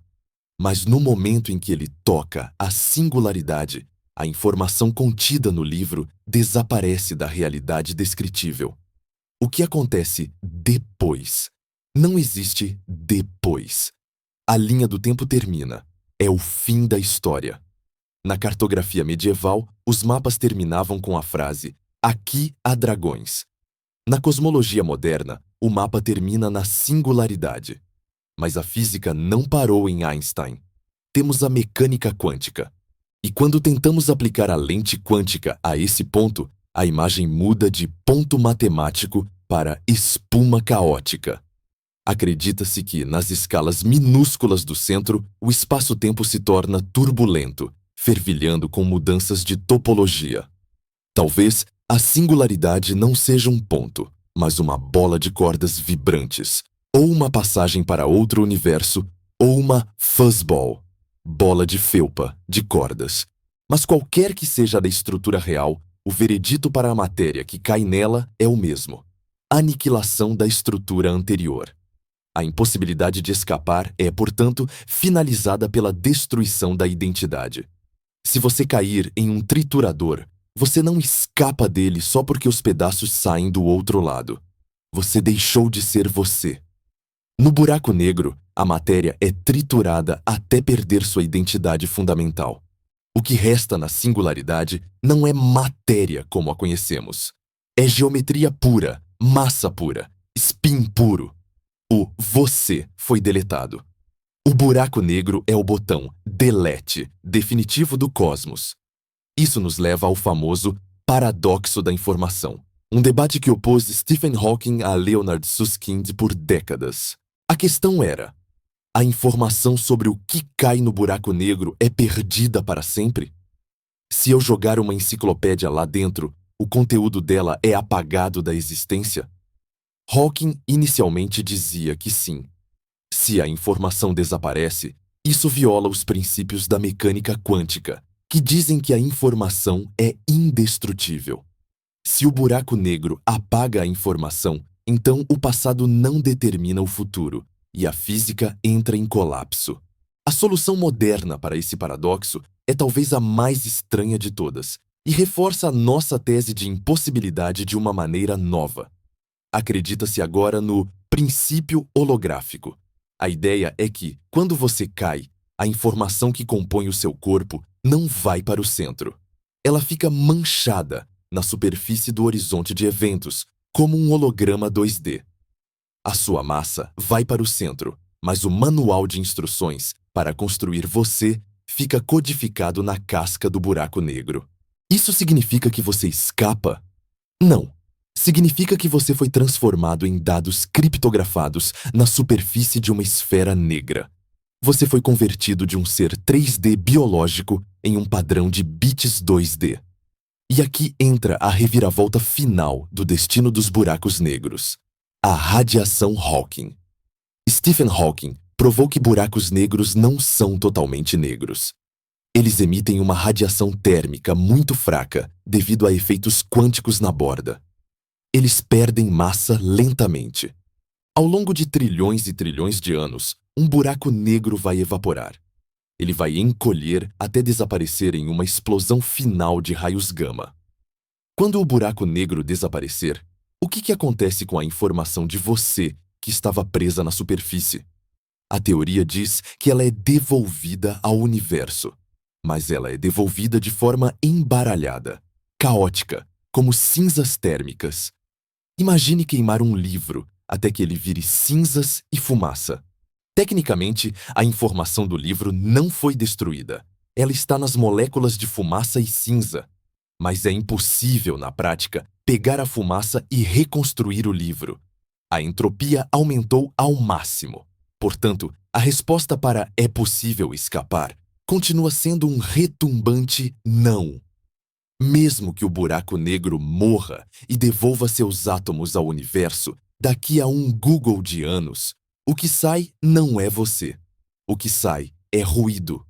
Mas no momento em que ele toca a singularidade, a informação contida no livro desaparece da realidade descritível. O que acontece depois? Não existe depois. A linha do tempo termina. É o fim da história. Na cartografia medieval, os mapas terminavam com a frase "Aqui há dragões". Na cosmologia moderna, o mapa termina na singularidade. Mas a física não parou em Einstein. Temos a mecânica quântica. E quando tentamos aplicar a lente quântica a esse ponto, a imagem muda de ponto matemático para espuma caótica. Acredita-se que, nas escalas minúsculas do centro, o espaço-tempo se torna turbulento, fervilhando com mudanças de topologia. Talvez a singularidade não seja um ponto, mas uma bola de cordas vibrantes, ou uma passagem para outro universo, ou uma fuzzball, bola de felpa, de cordas. Mas qualquer que seja a estrutura real, o veredito para a matéria que cai nela é o mesmo: aniquilação da estrutura anterior. A impossibilidade de escapar é, portanto, finalizada pela destruição da identidade. Se você cair em um triturador, você não escapa dele só porque os pedaços saem do outro lado. Você deixou de ser você. No buraco negro, a matéria é triturada até perder sua identidade fundamental. O que resta na singularidade não é matéria como a conhecemos. É geometria pura, massa pura, spin puro. O você foi deletado. O buraco negro é o botão delete definitivo do cosmos. Isso nos leva ao famoso paradoxo da informação, um debate que opôs Stephen Hawking a Leonard Susskind por décadas. A questão era: a informação sobre o que cai no buraco negro é perdida para sempre? Se eu jogar uma enciclopédia lá dentro, o conteúdo dela é apagado da existência? Hawking inicialmente dizia que sim. Se a informação desaparece, isso viola os princípios da mecânica quântica, que dizem que a informação é indestrutível. Se o buraco negro apaga a informação, então o passado não determina o futuro, e a física entra em colapso. A solução moderna para esse paradoxo é talvez a mais estranha de todas, e reforça a nossa tese de impossibilidade de uma maneira nova. Acredita-se agora no princípio holográfico. A ideia é que, quando você cai, a informação que compõe o seu corpo não vai para o centro. Ela fica manchada na superfície do horizonte de eventos, como um holograma 2D. A sua massa vai para o centro, mas o manual de instruções para construir você fica codificado na casca do buraco negro. Isso significa que você escapa? Não. Significa que você foi transformado em dados criptografados na superfície de uma esfera negra. Você foi convertido de um ser 3D biológico em um padrão de bits 2D. E aqui entra a reviravolta final do destino dos buracos negros: a radiação Hawking. Stephen Hawking provou que buracos negros não são totalmente negros. Eles emitem uma radiação térmica muito fraca devido a efeitos quânticos na borda. Eles perdem massa lentamente. Ao longo de trilhões e trilhões de anos, um buraco negro vai evaporar. Ele vai encolher até desaparecer em uma explosão final de raios gama. Quando o buraco negro desaparecer, o que acontece com a informação de você que estava presa na superfície? A teoria diz que ela é devolvida ao universo, mas ela é devolvida de forma embaralhada, caótica, como cinzas térmicas. Imagine queimar um livro até que ele vire cinzas e fumaça. Tecnicamente, a informação do livro não foi destruída. Ela está nas moléculas de fumaça e cinza. Mas é impossível, na prática, pegar a fumaça e reconstruir o livro. A entropia aumentou ao máximo. Portanto, a resposta para "é possível escapar" continua sendo um retumbante não. Mesmo que o buraco negro morra e devolva seus átomos ao universo daqui a um Google de anos, o que sai não é você. O que sai é ruído.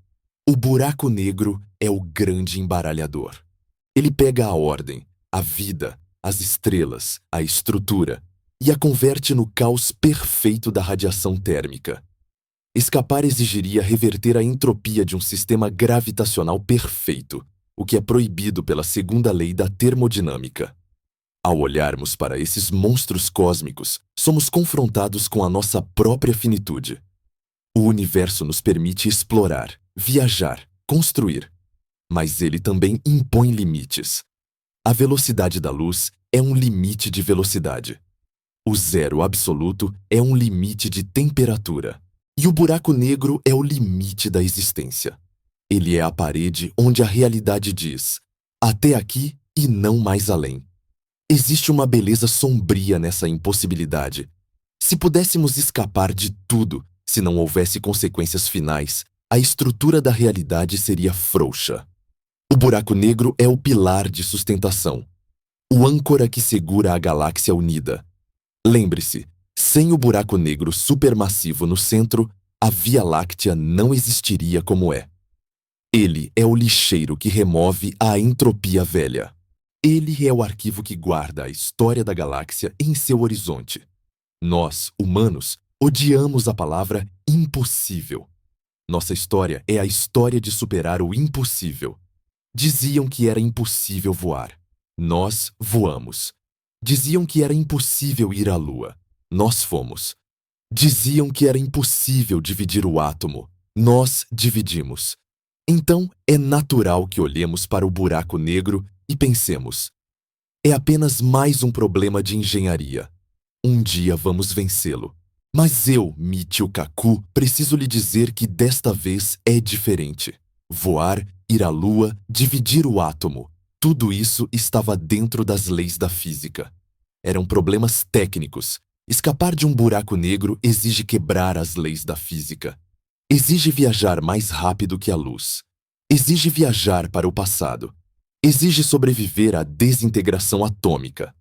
O buraco negro é o grande embaralhador. Ele pega a ordem, a vida, as estrelas, a estrutura e a converte no caos perfeito da radiação térmica. Escapar exigiria reverter a entropia de um sistema gravitacional perfeito, o que é proibido pela segunda lei da termodinâmica. Ao olharmos para esses monstros cósmicos, somos confrontados com a nossa própria finitude. O universo nos permite explorar, viajar, construir, mas ele também impõe limites. A velocidade da luz é um limite de velocidade. O zero absoluto é um limite de temperatura. E o buraco negro é o limite da existência. Ele é a parede onde a realidade diz: até aqui e não mais além. Existe uma beleza sombria nessa impossibilidade. Se pudéssemos escapar de tudo, se não houvesse consequências finais, a estrutura da realidade seria frouxa. O buraco negro é o pilar de sustentação, o âncora que segura a galáxia unida. Lembre-se, sem o buraco negro supermassivo no centro, a Via Láctea não existiria como é. Ele é o lixeiro que remove a entropia velha. Ele é o arquivo que guarda a história da galáxia em seu horizonte. Nós, humanos, odiamos a palavra impossível. Nossa história é a história de superar o impossível. Diziam que era impossível voar. Nós voamos. Diziam que era impossível ir à Lua. Nós fomos. Diziam que era impossível dividir o átomo. Nós dividimos. Então, é natural que olhemos para o buraco negro e pensemos: é apenas mais um problema de engenharia. Um dia vamos vencê-lo. Mas eu, Michio Kaku, preciso lhe dizer que desta vez é diferente. Voar, ir à Lua, dividir o átomo. Tudo isso estava dentro das leis da física. Eram problemas técnicos. Escapar de um buraco negro exige quebrar as leis da física. Exige viajar mais rápido que a luz. Exige viajar para o passado. Exige sobreviver à desintegração atômica.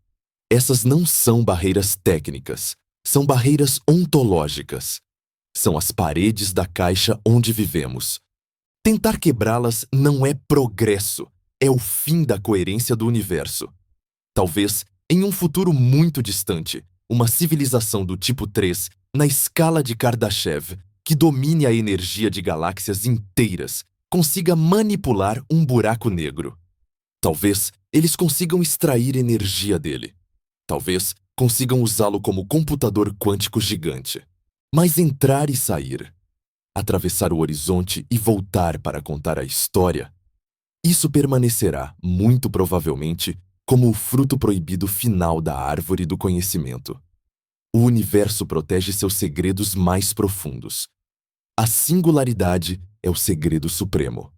Essas não são barreiras técnicas, são barreiras ontológicas. São as paredes da caixa onde vivemos. Tentar quebrá-las não é progresso, é o fim da coerência do universo. Talvez, em um futuro muito distante, uma civilização do tipo 3, na escala de Kardashev, que domine a energia de galáxias inteiras, consiga manipular um buraco negro. Talvez eles consigam extrair energia dele. Talvez consigam usá-lo como computador quântico gigante. Mas entrar e sair, atravessar o horizonte e voltar para contar a história, isso permanecerá, muito provavelmente, como o fruto proibido final da árvore do conhecimento. O universo protege seus segredos mais profundos. A singularidade é o segredo supremo.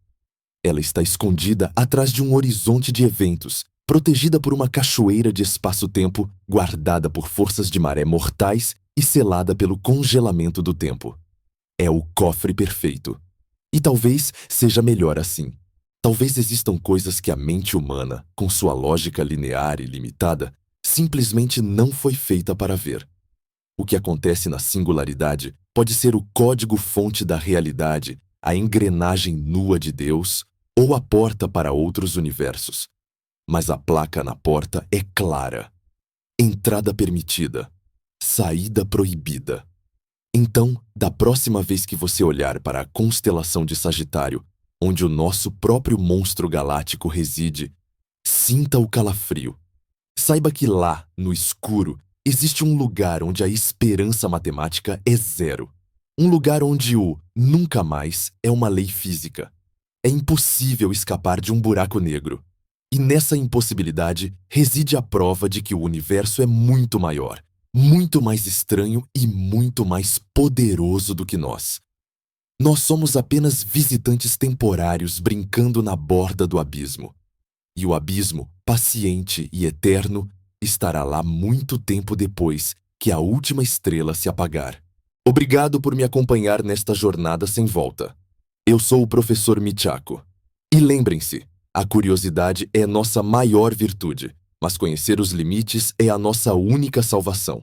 Ela está escondida atrás de um horizonte de eventos, protegida por uma cachoeira de espaço-tempo, guardada por forças de maré mortais e selada pelo congelamento do tempo. É o cofre perfeito. E talvez seja melhor assim. Talvez existam coisas que a mente humana, com sua lógica linear e limitada, simplesmente não foi feita para ver. O que acontece na singularidade pode ser o código-fonte da realidade, a engrenagem nua de Deus ou a porta para outros universos. Mas a placa na porta é clara. Entrada permitida. Saída proibida. Então, da próxima vez que você olhar para a constelação de Sagitário, onde o nosso próprio monstro galáctico reside, sinta o calafrio. Saiba que lá, no escuro, existe um lugar onde a esperança matemática é zero. Um lugar onde o nunca mais é uma lei física. É impossível escapar de um buraco negro. E nessa impossibilidade reside a prova de que o universo é muito maior, muito mais estranho e muito mais poderoso do que nós. Nós somos apenas visitantes temporários brincando na borda do abismo. E o abismo, paciente e eterno, estará lá muito tempo depois que a última estrela se apagar. Obrigado por me acompanhar nesta jornada sem volta. Eu sou o professor Michako. E lembrem-se, a curiosidade é nossa maior virtude, mas conhecer os limites é a nossa única salvação.